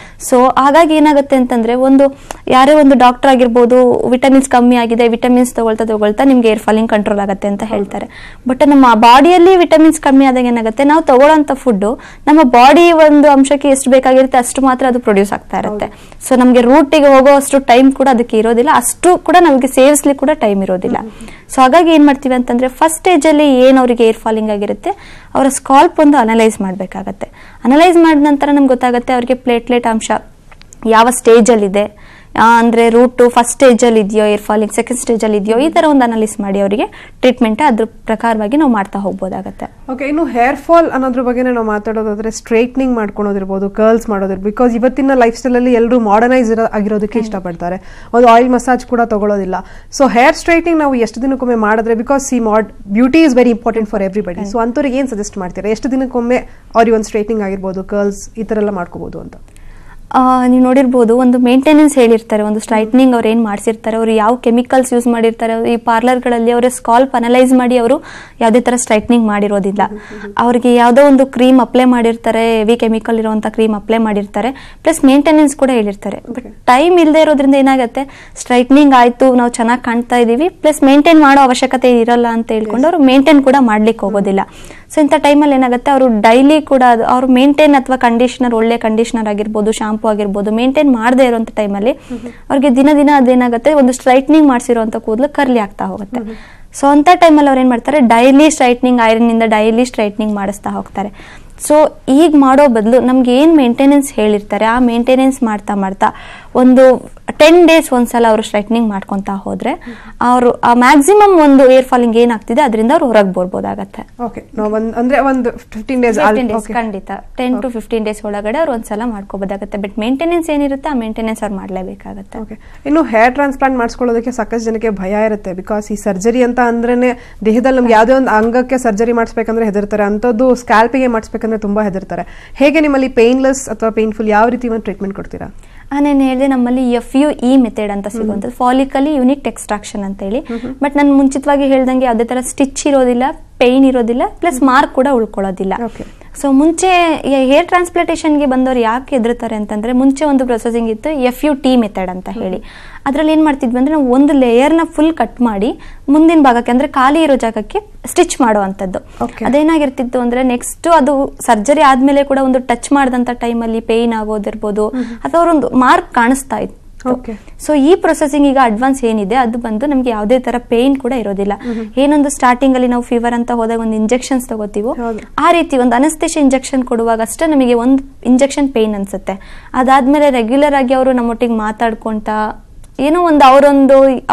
Speaker 2: ಸೊ ಹಾಗಾಗಿ ಏನಾಗುತ್ತೆ ಅಂತಂದ್ರೆ ಒಂದು ಯಾರೇ ಒಂದು ಡಾಕ್ಟರ್ ಆಗಿರ್ಬೋದು ವಿಟಮಿನ್ಸ್ ಕಮ್ಮಿ ಆಗಿದೆ, ವಿಟಮಿನ್ಸ್ ತಗೊಳ್ತಾ ನಿಮ್ಗೆ ಏರ್ ಫಾಲಿಂಗ್ ಕಂಟ್ರೋಲ್ ಆಗುತ್ತೆ ಅಂತ ಹೇಳ್ತಾರೆ. ಬಟ್ ನಮ್ಮ ಬಾಡಿಯಲ್ಲಿ ವಿಟಮಿನ್ಸ್ ಕಮ್ಮಿ ಆದಾಗ ಏನಾಗುತ್ತೆ, ನಾವು ತಗೊಳ್ಳೋಂಥ ಫುಡ್ ನಮ್ಮ ಬಾಡಿ ಒಂದು ಅಂಶಕ್ಕೆ ಎಷ್ಟು ಬೇಕಾಗಿರುತ್ತೆ ಅಷ್ಟು ಮಾತ್ರ ಅದು ಪ್ರೊಡ್ಯೂಸ್ ಆಗ್ತಾ ಇರುತ್ತೆ. ಸೊ ನಮಗೆ ರೂಟಿಗೆ ಹೋಗೋ ಅಷ್ಟು ಟೈಮ್ ಕೂಡ ಅದಕ್ಕೆ ಇರೋದಿಲ್ಲ, ಅಷ್ಟು ಕೂಡ ನಮಗೆ ಸೇವಿಸ್ಲಿಕ್ಕೆ ಕೂಡ ಟೈಮ್ ಇರೋದಿಲ್ಲ. ಸೊ ಹಾಗಾಗಿ ಏನ್ ಮಾಡ್ತೀವಿ ಅಂತಂದ್ರೆ ಫಸ್ಟ್ ಸ್ಟೇಜ್ ಅಲ್ಲಿ ಏನ್ ಅವರಿಗೆ ಏರ್ ಫಾಲಿಂಗ್ ಆಗಿರುತ್ತೆ ಅವರ ಸ್ಕಾಲ್ಪ್ ಒಂದು ಅನಲೈಸ್ ಮಾಡಬೇಕಾಗತ್ತೆ. ಅನಲೈಸ್ ಮಾಡಿದ ನಂತರ ನಮ್ಗೆ ಗೊತ್ತಾಗುತ್ತೆ ಅವರಿಗೆ ಪ್ಲೇಟ್ಲೆಟ್ ಅಂಶ ಯಾವ ಸ್ಟೇಜ್ ಅಲ್ಲಿ ಇದೆ, ಅಂದ್ರೆ ರೂಟ್ ಫಸ್ಟ್ ಸ್ಟೇಜ್ ಅಲ್ಲಿ ಇದೆಯೋ, ಏರ್ ಫಾಲಿಂಗ್ ಸೆಕೆಂಡ್ ಸ್ಟೇಜ್ ಅಲ್ಲಿ ಇದೆಯೋ, ಈ ತರ ಒಂದು ಅನಾಲಿಸ್ ಮಾಡಿ ಅವರಿಗೆ ಟ್ರೀಟ್ಮೆಂಟ್ ಅದ್ರ ಪ್ರಕಾರವಾಗಿ ನಾವು ಮಾಡ್ತಾ ಹೋಗ್ಬೋದಾಗತ್ತೆ.
Speaker 1: ಓಕೆ, ಇನ್ನು ಹೇರ್ ಫಾಲ್ ಅನ್ನೋದ್ರ ಬಗ್ಗೆ ನಾವು ಮಾತಾಡೋದಾದ್ರೆ ಸ್ಟ್ರೈಟ್ನಿಂಗ್ ಮಾಡ್ಕೊಳೋದಿರ್ಬೋದು, ಕರ್ಲ್ಸ್ ಮಾಡೋದಿರ್ಬೋದು. ಬಿಕಾಸ್ ಇವತ್ತಿನ ಲೈಫ್ ಸ್ಟೈಲ್ ಅಲ್ಲಿ ಎಲ್ಲರೂ ಮಾಡರ್ನೈಸ್ ಆಗಿರೋದಕ್ಕೆ ಇಷ್ಟಪಡ್ತಾರೆ, ಒಂದು ಆಯಿಲ್ ಮಸಾಜ್ ಕೂಡ ತಗೊಳ್ಳೋದಿಲ್ಲ. ಸೊ ಹೇರ್ ಸ್ಟ್ರೈಟ್ನಿಂಗ್ ನಾವು ಎಷ್ಟು ದಿನಕ್ಕೊಮ್ಮೆ ಮಾಡಿದ್ರೆ, because beauty is very important for everybody. So ಅಂತವ್ರಿಗೆ ಏನ್ ಸಜೆಸ್ಟ್ ಮಾಡ್ತೀರಾ, ಎಷ್ಟು ದಿನಕ್ಕೊಮ್ಮೆ ಅವ್ರಿಗೆ ಒಂದು ಸ್ಟ್ರೈಟ್ನಿಂಗ್ ಆಗಿರ್ಬೋದು, ಕರ್ಲ್ಸ್ ಈ ತರ ಎಲ್ಲ ಮಾಡ್ಕೋಬಹುದು ಅಂತ?
Speaker 2: ನೀವು ನೋಡಿರ್ಬೋದು, ಒಂದು ಮೇಂಟೆನೆನ್ಸ್ ಹೇಳಿರ್ತಾರೆ, ಒಂದು ಸ್ಟ್ರೈಟ್ನಿಂಗ್ ಅವ್ರು ಏನ್ ಮಾಡಿಸಿರ್ತಾರೆ, ಅವ್ರು ಯಾವ ಕೆಮಿಕಲ್ಸ್ ಯೂಸ್ ಮಾಡಿರ್ತಾರೆ, ಈ ಪಾರ್ಲರ್ಗಳಲ್ಲಿ ಅವರ ಸ್ಕಾಲ್ಪ್ ಅನಲೈಸ್ ಮಾಡಿ ಅವರು ಯಾವುದೇ ತರ ಸ್ಟ್ರೈಟ್ನಿಂಗ್ ಮಾಡಿರೋದಿಲ್ಲ. ಅವ್ರಿಗೆ ಯಾವುದೋ ಒಂದು ಕ್ರೀಮ್ ಅಪ್ಲೈ ಮಾಡಿರ್ತಾರೆ, ಹೆವಿ ಕೆಮಿಕಲ್ ಇರುವಂತ ಕ್ರೀಮ್ ಅಪ್ಲೈ ಮಾಡಿರ್ತಾರೆ, ಪ್ಲಸ್ ಮೇಂಟೆನೆನ್ಸ್ ಕೂಡ ಹೇಳಿರ್ತಾರೆ. ಬಟ್ ಟೈಮ್ ಇಲ್ಲದೆ ಇರೋದ್ರಿಂದ ಏನಾಗುತ್ತೆ, ಸ್ಟ್ರೈಟ್ನಿಂಗ್ ಆಯ್ತು ನಾವು ಚೆನ್ನಾಗಿ ಕಾಣ್ತಾ ಇದೀವಿ, ಪ್ಲಸ್ ಮೇಂಟೈನ್ ಮಾಡೋ ಅವಶ್ಯಕತೆ ಇರಲ್ಲ ಅಂತ ಹೇಳ್ಕೊಂಡು ಅವರು ಮೇಂಟೈನ್ ಕೂಡ ಮಾಡ್ಲಿಕ್ಕೆ ಹೋಗೋದಿಲ್ಲ. ಸೊ ಇಂಥ ಟೈಮಲ್ಲಿ ಏನಾಗುತ್ತೆ, ಅವರು ಡೈಲಿ ಕೂಡ ಅವ್ರು ಮೇಂಟೈನ್ ಅಥವಾ ಕಂಡೀಷನರ್, ಒಳ್ಳೆ ಕಂಡೀಷನರ್ ಆಗಿರ್ಬೋದು, ಶಾಂಪೂ ಆಗಿರ್ಬೋದು ಮೇಂಟೈನ್ ಮಾಡದೇ ಇರುವಂತ ಟೈಮಲ್ಲಿ ಅವ್ರಿಗೆ ದಿನ ಅದೇನಾಗುತ್ತೆ, ಒಂದು ಸ್ಟ್ರೈಟ್ನಿಂಗ್ ಮಾಡಿಸಿರುವಂತ ಕೂದಲು ಕರ್ಲಿ ಆಗ್ತಾ ಹೋಗುತ್ತೆ. ಸೊ ಅಂತ ಟೈಮಲ್ಲಿ ಅವ್ರು ಏನ್ ಮಾಡ್ತಾರೆ, ಡೈಲಿ ಸ್ಟ್ರೈಟ್ನಿಂಗ್ ಐರನ್ ಇಂದ ಡೈಲಿ ಸ್ಟ್ರೈಟ್ನಿಂಗ್ ಮಾಡಿಸ್ತಾ ಹೋಗ್ತಾರೆ. ಸೊ ಈಗ ಮಾಡೋ ಬದಲು ನಮ್ಗೆ ಏನ್ ಮೇಂಟೆನೆನ್ಸ್ ಹೇಳಿರ್ತಾರೆ ಆ ಮೇಂಟೆನೆನ್ಸ್ ಮಾಡ್ತಾ ಒಂದು 10 days ಒಂದ್ಸಲ ಅವರು ಸ್ಟ್ರೈಟ್ನಿಂಗ್ ಮಾಡ್ಕೊಂತ ಹೋದ್ರೆ ಅವರು ಮ್ಯಾಕ್ಸಿಮಮ್ ಒಂದು ಏರ್ ಫಾಲಿಂಗ್ ಏನಾಗ್ತಿದೆ ಅದರಿಂದ ಅವ್ರು ಹೊರಗೆ ಬರ್ಬೋದಾಗತ್ತೆ.
Speaker 1: ಅಂದ್ರೆ ಒಂದು 15 days
Speaker 2: ಖಂಡಿತ 10 to 15 days ಒಳಗಡೆ ಅವ್ರು ಒಂದ್ಸಲ ಮಾಡ್ಕೋಬೋದಾಗತ್ತೆ. ಬಟ್ ಮೇಂಟೆನೆನ್ಸ್ ಏನಿರುತ್ತೆ ಆ ಮೇಂಟೆನೆನ್ಸ್ ಅವ್ರು ಮಾಡ್ಲೇಬೇಕಾಗತ್ತೆ.
Speaker 1: ಇನ್ನು ಹೇರ್ ಟ್ರಾನ್ಸ್ಪ್ಲಾಂಟ್ ಮಾಡಿಸ್ಕೊಳ್ಳೋದಕ್ಕೆ ಸಾಕಷ್ಟು ಜನಕ್ಕೆ ಭಯ ಇರುತ್ತೆ. ಬಿಕಾಸ್ ಈ ಸರ್ಜರಿ ಅಂತ ಅಂದ್ರೇನೆ ದೇಹದಲ್ಲಿ ನಮ್ಗೆ ಯಾವುದೇ ಒಂದು ಅಂಗಕ್ಕೆ ಸರ್ಜರಿ ಮಾಡಿಸ್ಬೇಕಂದ್ರೆ ಹೆದರ್ತಾರೆ, ಅಂತದ್ದು ಸ್ಕ್ಯಾಲ್ಪಿಗೆ ಮಾಡಿಸ್ಬೇಕಂದ್ರೆ ತುಂಬಾ ಹೆದರ್ತಾರೆ. ಹೇಗೆ ನಿಮ್ಮಲ್ಲಿ ಪೇನ್ಲೆಸ್ ಅಥವಾ ಪೇನ್ಫುಲ್ ಯಾವ ರೀತಿ ಒಂದು ಟ್ರೀಟ್ಮೆಂಟ್ ಕೊಡ್ತೀರಾ?
Speaker 2: ನಾನು ಹೇಳಿದೆ ನಮ್ಮಲ್ಲಿ FUE ಮೆಥಡ್ ಅಂತ ಸಿಗುವಂಥದ್ದು, ಫಾಲಿಕಲಿ ಯೂನಿಟ್ ಎಕ್ಸ್ಟ್ರಾಕ್ಷನ್ ಅಂತ ಹೇಳಿ. ಬಟ್ ನಾನು ಮುಂಚಿತವಾಗಿ ಹೇಳ್ದಂಗೆ ಯಾವುದೇ ತರ ಸ್ಟಿಚ್ ಇರೋದಿಲ್ಲ, ಪೇನ್ ಇರೋದಿಲ್ಲ, ಪ್ಲಸ್ ಮಾರ್ಕ್ ಕೂಡ ಉಳ್ಕೊಳ್ಳೋದಿಲ್ಲ. ಸೊ ಮುಂಚೆ ಹೇರ್ ಟ್ರಾನ್ಸ್ಪ್ಲಾಂಟೇಷನ್ಗೆ ಬಂದವರು ಯಾಕೆ ಹೆದರ್ತಾರೆ ಅಂತಂದ್ರೆ, ಮುಂಚೆ ಒಂದು ಪ್ರೊಸೆಸಿಂಗ್ ಇತ್ತು FUT ಮೆಥಡ್ ಅಂತ ಹೇಳಿ. ಅದ್ರಲ್ಲಿ ಏನ್ ಮಾಡ್ತಿದ್ವಿ ಅಂದ್ರೆ ನಾವು ಒಂದು ಲೇಯರ್ನ ಫುಲ್ ಕಟ್ ಮಾಡಿ ಮುಂದಿನ ಭಾಗಕ್ಕೆ ಅಂದ್ರೆ ಖಾಲಿ ಇರೋ ಜಾಗಕ್ಕೆ ಸ್ಟಿಚ್ ಮಾಡುವಂತದ್ದು. ಅದೇನಾಗಿರ್ತಿತ್ತು ಅಂದ್ರೆ ನೆಕ್ಸ್ಟ್ ಅದು ಸರ್ಜರಿ ಆದ್ಮೇಲೆ ಕೂಡ ಒಂದು ಟಚ್ ಮಾಡಿದಂತ ಟೈಮಲ್ಲಿ ಪೇನ್ ಆಗೋದಿರ್ಬೋದು ಅಥವಾ ಅವರೊಂದು ಮಾರ್ಕ್ ಕಾಣಿಸ್ತಾ ಸೊ ಈ ಪ್ರೊಸೆಸಿಂಗ್ ಈಗ ಅಡ್ವಾನ್ಸ್ ಏನಿದೆ ಅದು ಬಂದು ನಮ್ಗೆ ಯಾವುದೇ ತರ ಪೇನ್ ಕೂಡ ಇರೋದಿಲ್ಲ. ಏನೊಂದು ಸ್ಟಾರ್ಟಿಂಗ್ ಅಲ್ಲಿ ನಾವು ಫೀವರ್ ಅಂತ ಹೋದಾಗ ಒಂದು ಇಂಜೆಕ್ಷನ್ಸ್ ತಗೋತೀವೋ ಆ ರೀತಿ ಒಂದು ಅನಸ್ತೇಶಿಯಾ ಇಂಜೆಕ್ಷನ್ ಕೊಡುವಾಗ ಅಷ್ಟೇ ನಮಗೆ ಒಂದು ಇಂಜೆಕ್ಷನ್ ಪೇನ್ ಅನ್ಸುತ್ತೆ. ಅದಾದ್ಮೇಲೆ ರೆಗ್ಯುಲರ್ ಆಗಿ ಅವರು ನಮ್ಮೊಟ್ಟಿಗೆ ಮಾತಾಡ್ಕೊಂತ ಏನೋ ಒಂದು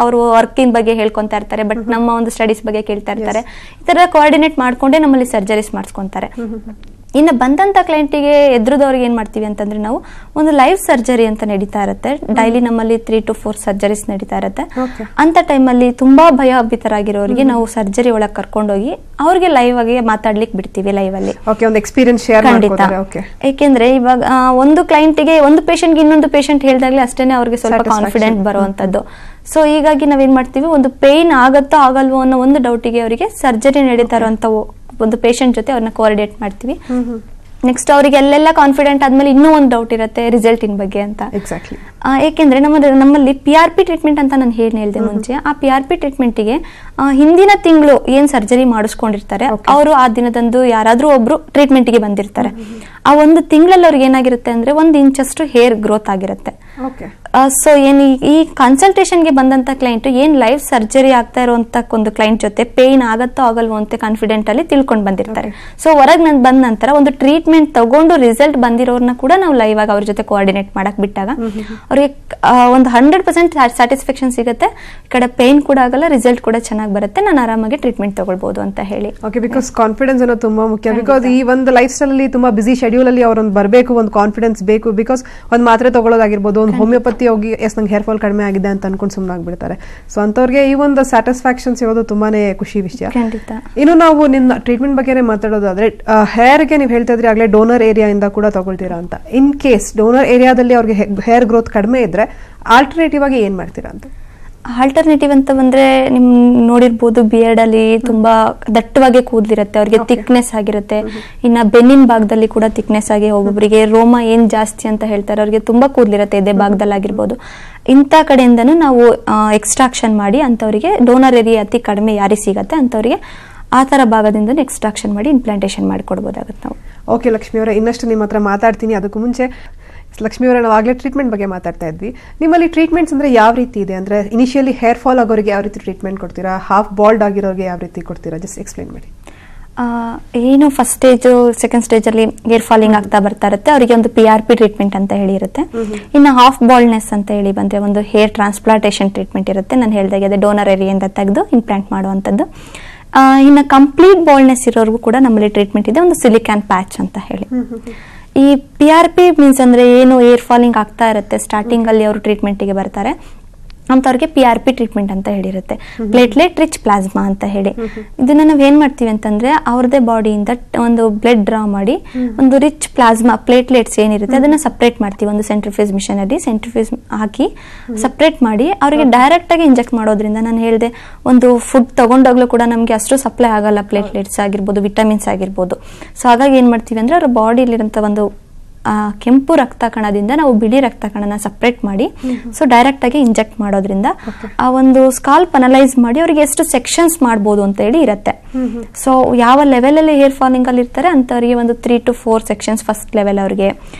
Speaker 2: ಅವರು ವರ್ಕಿಂಗ್ ಬಗ್ಗೆ ಹೇಳ್ಕೊಂತಾ ಇರ್ತಾರೆ, ಬಟ್ ನಮ್ಮ ಒಂದು ಸ್ಟಡೀಸ್ ಬಗ್ಗೆ ಕೇಳ್ತಾ ಇರ್ತಾರೆ. ಈ ತರ ಕೋಆರ್ಡಿನೇಟ್ ಮಾಡ್ಕೊಂಡೇ ನಮ್ಮಲ್ಲಿ ಸರ್ಜರೀಸ್ ಮಾಡಿಸ್ಕೊಂತಾರೆ. ಇನ್ನು ಬಂದಂತ ಕ್ಲೈಂಟಿಗೆ ಎದುರುದವ್ರಿಗೆ ಏನ್ ಮಾಡ್ತೀವಿ ಅಂತಂದ್ರೆ ನಾವು ಒಂದು ಲೈವ್ ಸರ್ಜರಿ ಅಂತ ನಡೀತಾ ಇರುತ್ತೆ. ಡೈಲಿ ನಮ್ಮಲ್ಲಿ 3 to 4 ಸರ್ಜರೀಸ್ ನಡೀತಾ ಇರುತ್ತೆ. ಅಂತ ಟೈಮಲ್ಲಿ ತುಂಬಾ ಭಯಭೀತರಾಗಿರೋರಿಗೆ ನಾವು ಸರ್ಜರಿ ಒಳಗೆ ಕರ್ಕೊಂಡೋಗಿ ಅವ್ರಿಗೆ ಲೈವ್ ಆಗಿ ಮಾತಾಡ್ಲಿಕ್ಕೆ ಬಿಡ್ತೀವಿ. ಲೈವ್ ಅಲ್ಲಿ ಖಂಡಿತ. ಯಾಕೆಂದ್ರೆ ಇವಾಗ ಒಂದು ಕ್ಲೈಂಟಿಗೆ ಒಂದು ಪೇಷಂಟ್ಗೆ ಇನ್ನೊಂದು ಪೇಷಂಟ್ ಹೇಳ್ದಾಗ್ಲೇ ಅಷ್ಟೇನೆ ಅವ್ರಿಗೆ ಸ್ವಲ್ಪ ಕಾನ್ಫಿಡೆಂಟ್ ಬರುವಂತದ್ದು. ಸೊ ಹೀಗಾಗಿ ನಾವೇನ್ ಮಾಡ್ತೀವಿ, ಒಂದು ಪೇನ್ ಆಗತ್ತೋ ಆಗಲ್ವೋ ಅನ್ನೋ ಒಂದು ಡೌಟಿಗೆ ಅವರಿಗೆ ಸರ್ಜರಿ ನಡೀತಾ ಇರುವಂತ ಒಂದು ಪೇಷಂಟ್ ಜೊತೆ ಅವ್ರನ್ನ ಕೋಆರ್ಡಿನೇಟ್ ಮಾಡ್ತೀವಿ. ನೆಕ್ಸ್ಟ್ ಅವರಿಗೆ ಎಲ್ಲೆಲ್ಲ ಕಾನ್ಫಿಡೆಂಟ್ ಆದ್ಮೇಲೆ ಇನ್ನೂ ಒಂದು ಡೌಟ್ ಇರುತ್ತೆ ರಿಸಲ್ಟಿನ ಬಗ್ಗೆ ಅಂತ. ಏಕೆಂದ್ರೆ ನಮ್ಮಲ್ಲಿ PRP ಟ್ರೀಟ್ಮೆಂಟ್ ಅಂತ ನಾನು ಹೇಳಿದೆ ಮುಂಚೆ. ಆ PRP ಟ್ರೀಟ್ಮೆಂಟ್ಗೆ ಹಿಂದಿನ ತಿಂಗಳು ಏನ್ ಸರ್ಜರಿ ಮಾಡಿಸ್ಕೊಂಡಿರ್ತಾರೆ ಅವರು ಆ ದಿನದಂದು ಯಾರಾದ್ರೂ ಒಬ್ರು ಟ್ರೀಟ್ಮೆಂಟ್ಗೆ ಬಂದಿರ್ತಾರೆ. ಆ ಒಂದು ತಿಂಗಳಲ್ಲಿ ಅವ್ರಿಗೆ ಏನಾಗಿರುತ್ತೆ ಅಂದ್ರೆ 1 ಇಂಚ್ ಅಷ್ಟು ಹೇರ್ ಗ್ರೋತ್ ಆಗಿರುತ್ತೆ. ಸೊ ಏನ್ ಈ ಕನ್ಸಲ್ಟೇಷನ್ಗೆ ಬಂದಂತ ಕ್ಲೈಂಟ್ ಏನ್ ಲೈವ್ ಸರ್ಜರಿ ಆಗ್ತಾ ಇರುವಂತ ಒಂದು ಕ್ಲೈಂಟ್ ಜೊತೆ ಪೇನ್ ಆಗತ್ತೋ ಆಗಲ್ವೋ ಅಂತ ಕಾನ್ಫಿಡೆಂಟ್ ಅಲ್ಲಿ ತಿಳ್ಕೊಂಡ್ ಬಂದಿರ್ತಾರೆ. ಸೊ ಹೊರಗೆ ಬಂದ ನಂತರ ಒಂದು ಟ್ರೀಟ್ಮೆಂಟ್ ತಗೊಂಡು ರಿಸಲ್ಟ್ ಬಂದಿರೋರ್ನ ಕೂಡ ನಾವು ಲೈವ್ ಆಗಿ ಅವ್ರ ಜೊತೆ ಕೋಆರ್ಡಿನೇಟ್ ಮಾಡಕ್ ಬಿಟ್ಟಾಗ ಅವ್ರಿಗೆ ಒಂದು 100% ಸ್ಯಾಟಿಸ್ಫ್ಯಾಕ್ಷನ್ ಸಿಗುತ್ತೆ. ಈ ಕಡೆ ಪೇನ್ ಕೂಡ ಆಗಲ್ಲ, ರಿಸಲ್ಟ್ ಕೂಡ ಚೆನ್ನಾಗಿ ಬರುತ್ತೆ, ನಾನು ಆರಾಮಾಗಿ ಟ್ರೀಟ್ಮೆಂಟ್ ತಗೊಳ್ಬಹುದು ಅಂತ ಹೇಳಿ.
Speaker 1: ಬಿಕಾಸ್ ಕಾನ್ಫಿಡೆನ್ಸ್ ಅನ್ನೋದು ತುಂಬಾ ಮುಖ್ಯ. ಬಿಕಾಸ್ ಈ ಒಂದು ಲೈಫ್ ಸ್ಟೈಲ್ ಅಲ್ಲಿ ತುಂಬಾ ಬಿಸಿ ಶೆಡ್ಯೂಲ್ ಅಲ್ಲಿ ಅವ್ರೊಂದು ಬರಬೇಕು, ಒಂದು ಕಾನ್ಫಿಡೆನ್ಸ್ ಬೇಕು. ಬಿಕಾಸ್ ಒಂದು ಮಾತ್ರೆ ತಗೊಳ್ಳೋದಾಗಿರ್ಬೋದು, ಒಂದು ಹೋಮಿಯೋಪತಿ ಹೋಗಿ ನಂಗೆ ಹೇರ್ ಫಾಲ್ ಕಡಿಮೆ ಆಗಿದೆ ಅಂತ ಅನ್ಕೊಂಡು ಸುಮ್ಮನೆ ಆಗ್ಬಿಡ್ತಾರೆ. ಸೊ ಅಂತವ್ರಿಗೆ ಈ ಒಂದು ಸ್ಯಾಟಿಸ್ಫ್ಯಾಕ್ಷನ್ ಸಿಗೋದು ತುಂಬಾನೇ ಖುಷಿ ವಿಷಯ. ಇನ್ನು ನಾವು ನಿನ್ನ ಟ್ರೀಟ್ಮೆಂಟ್ ಬಗ್ಗೆ ಮಾತಾಡೋದಾದ್ರೆ ಹೇರ್ಗೆ ನೀವು ಹೇಳ್ತಾ ಇದ್ರಿ ಆಗ್ಲೇ ಡೋನರ್ ಏರಿಯಾ ಇಂದ ಕೂಡ ತಗೊಳ್ತೀರಾ ಅಂತ. ಇನ್ ಕೇಸ್ ಡೋನರ್ ಏರಿಯಾದಲ್ಲಿ ಅವ್ರಿಗೆ ಹೇರ್ ಗ್ರೋತ್ ಕಡಿಮೆ ಇದ್ರೆ ಆಲ್ಟರ್ನೇಟಿವ್ ಆಗಿ ಏನ್ ಮಾಡ್ತೀರಾ ಅಂತ?
Speaker 2: ಆಲ್ಟರ್ನೇಟಿವ್ ಅಂತ ಬಂದ್ರೆ ನಿಮ್ ನೋಡಿರ್ಬೋದು, ಬಿಯರ್ಡ್ ಅಲ್ಲಿ ತುಂಬಾ ದಟ್ಟವಾಗಿ ಕೂದಲಿರುತ್ತೆ, ಅವ್ರಿಗೆ ಥಿಕ್ನೆಸ್ ಆಗಿರುತ್ತೆ. ಇನ್ನ ಬೆನ್ನಿನ ಭಾಗದಲ್ಲಿ ಕೂಡ ಥಿಕ್ನೆಸ್ ಆಗಿ, ಒಬ್ಬೊಬ್ಬರಿಗೆ ರೋಮ ಏನ್ ಜಾಸ್ತಿ ಅಂತ ಹೇಳ್ತಾರೆ, ಅವ್ರಿಗೆ ತುಂಬಾ ಕೂದಲಿರುತ್ತೆ ಎದೆ ಭಾಗದಲ್ಲಿ ಆಗಿರ್ಬೋದು. ಇಂಥ ಕಡೆಯಿಂದನೂ ನಾವು ಎಕ್ಸ್ಟ್ರಾಕ್ಷನ್ ಮಾಡಿ ಅಂತವರಿಗೆ ಡೋನರ್ ಏರಿಯಾ ಅತಿ ಕಡಿಮೆ ಯಾರಿಗೆ ಸಿಗತ್ತೆ ಅಂತವರಿಗೆ ಆ ತರ ಭಾಗದಿಂದ ಎಕ್ಸ್ಟ್ರಾಕ್ಷನ್ ಮಾಡಿ ಇಂಪ್ಲಾಂಟೇಶನ್ ಮಾಡಿಕೊಡ್ಬೋದಾಗುತ್ತೆ ನಾವು.
Speaker 1: ಓಕೆ ಲಕ್ಷ್ಮಿ ಅವರೇ, ಇನ್ನಷ್ಟು ನಿಮ್ಮ ಹತ್ರ ಮಾತಾಡ್ತೀನಿ. ಅದಕ್ಕೂ ಮುಂಚೆ ಲಕ್ಷ್ಮಿ ಅವರೇ, ನಾವು ಆಗಲೇ ಟ್ರೀಟ್ಮೆಂಟ್ ಬಗ್ಗೆ ಮಾತಾಡ್ತಾ ಇದ್ವಿ. ನಿಮ್ಮಲ್ಲಿ ಟ್ರೀಟ್ಮೆಂಟ್ಸ್ ಅಂದ್ರೆ ಯಾವ ರೀತಿ ಇದೆ? ಅಂದ್ರೆ ಇನಿಷಿಯಲಿ ಹೇರ್ ಫಾಲ್ ಆಗೋರಿಗೆ ಯಾವ ರೀತಿ ಟ್ರೀಟ್ಮೆಂಟ್ ಕೊಡ್ತೀರಾ? ಹಾಫ್ ಬಾಲ್ಡ್ ಆಗಿರೋರಿಗೆ ಯಾವ ರೀತಿ ಕೊಡ್ತೀರಾ? ಜಸ್ಟ್ ಎಕ್ಸ್ಪ್ಲೈನ್ ಮಾಡಿ.
Speaker 2: ಏನು ಫಸ್ಟ್ ಸ್ಟೇಜ್, ಸೆಕೆಂಡ್ ಸ್ಟೇಜ್ ಅಲ್ಲಿ ಹೇರ್ ಫಾಲಿಂಗ್ ಆಗ್ತಾ ಬರ್ತಾ ಇರುತ್ತೆ, ಅವರಿಗೆ ಒಂದು PRP ಟ್ರೀಟ್ಮೆಂಟ್ ಅಂತ ಹೇಳಿ ಇರುತ್ತೆ. ಇನ್ನು ಹಾಫ್ ಬಾಲ್ಡ್ನೆಸ್ ಅಂತ ಹೇಳಿ ಬಂದ್ರೆ ಒಂದು ಹೇರ್ ಟ್ರಾನ್ಸ್ಪ್ಲಾಂಟೇಶನ್ ಟ್ರೀಟ್ಮೆಂಟ್ ಇರುತ್ತೆ. ನಾನು ಹೇಳ್ದಾಗೆ ಅದೇ ಡೋನರ್ ಏರಿಯಿಂದ ತೆಗೆದು ಇಂಪ್ಲಾಂಟ್ ಮಾಡುವಂಥದ್ದು. ಇನ್ನು ಕಂಪ್ಲೀಟ್ ಬಾಲ್ಡ್ನೆಸ್ ಇರೋರ್ಗೂ ಕೂಡ ನಮ್ಮಲ್ಲಿ ಟ್ರೀಟ್ಮೆಂಟ್ ಇದೆ, ಒಂದು ಸಿಲಿಕಾನ್ ಪ್ಯಾಚ್ ಅಂತ ಹೇಳಿ. ಈ PRP ಮೀನ್ಸ್ ಅಂದ್ರೆ ಏನು ಏರ್ ಫಾಲಿಂಗ್ ಆಗ್ತಾ ಇರುತ್ತೆ ಸ್ಟಾರ್ಟಿಂಗ್ ಅಲ್ಲಿ ಅವರು ಟ್ರೀಟ್ಮೆಂಟ್ಗೆ ಬರ್ತಾರೆ ಅಂತವ್ರಿಗೆ PRP ಟ್ರೀಟ್ಮೆಂಟ್ ಅಂತ ಹೇಳಿರುತ್ತೆ, ಪ್ಲೇಟ್ಲೆಟ್ ರಿಚ್ ಪ್ಲಾಸ್ಮಾ ಅಂತ ಹೇಳಿ. ಇದನ್ನ ನಾವ್ ಏನ್ ಮಾಡ್ತೀವಿ ಅಂತಂದ್ರೆ ಅವ್ರದೇ ಬಾಡಿಯಿಂದ ಒಂದು ಬ್ಲಡ್ ಡ್ರಾ ಮಾಡಿ ಒಂದು ರಿಚ್ ಪ್ಲಾಸ್ಮಾ ಪ್ಲೇಟ್ಲೆಟ್ಸ್ ಏನಿರುತ್ತೆ ಅದನ್ನ ಸಪರೇಟ್ ಮಾಡ್ತೀವಿ. ಒಂದು ಸೆಂಟ್ರಿಫ್ಯೂಜ್ ಮಿಷನರಿ ಸೆಂಟ್ರಿಫ್ಯೂಜ್ ಹಾಕಿ ಸಪರೇಟ್ ಮಾಡಿ ಅವರಿಗೆ ಡೈರೆಕ್ಟ್ ಆಗಿ ಇಂಜೆಕ್ಟ್ ಮಾಡೋದ್ರಿಂದ, ನಾನು ಹೇಳಿದೆ ಒಂದು ಫುಡ್ ತಗೊಂಡಾಗ್ಲೂ ಕೂಡ ನಮ್ಗೆ ಅಷ್ಟು ಸಪ್ಲೈ ಆಗಲ್ಲ, ಪ್ಲೇಟ್ಲೆಟ್ಸ್ ಆಗಿರ್ಬೋದು, ವಿಟಮಿನ್ಸ್ ಆಗಿರ್ಬೋದು. ಸೊ ಹಾಗಾಗಿ ಏನ್ ಮಾಡ್ತೀವಿ ಅಂದ್ರೆ ಅವ್ರ ಬಾಡಿಲಿರಂತ ಒಂದು ಕೆಂಪು ರಕ್ತ ಕಣದಿಂದ ನಾವು ಬಿಳಿ ರಕ್ತ ಕಣನ ಸಪರೇಟ್ ಮಾಡಿ ಸೊ ಡೈರೆಕ್ಟ್ ಆಗಿ ಇಂಜೆಕ್ಟ್ ಮಾಡೋದ್ರಿಂದ ಆ ಒಂದು ಸ್ಕಾಲ್ಪ್ ಅನಲೈಸ್ ಮಾಡಿ ಅವರಿಗೆ ಎಷ್ಟು ಸೆಕ್ಷನ್ಸ್ ಮಾಡಬಹುದು ಅಂತ ಹೇಳಿ ಇರುತ್ತೆ. ಸೊ ಯಾವ ಲೆವೆಲ್ ಅಲ್ಲಿ ಹೇರ್ ಫಾಲಿಂಗ್ ಅಲ್ಲಿ ಇರ್ತಾರೆ ಅಂತವರಿಗೆ ಒಂದು 3 to 4 ಸೆಕ್ಷನ್ಸ್ ಫಸ್ಟ್ ಲೆವೆಲ್, ಅವರಿಗೆ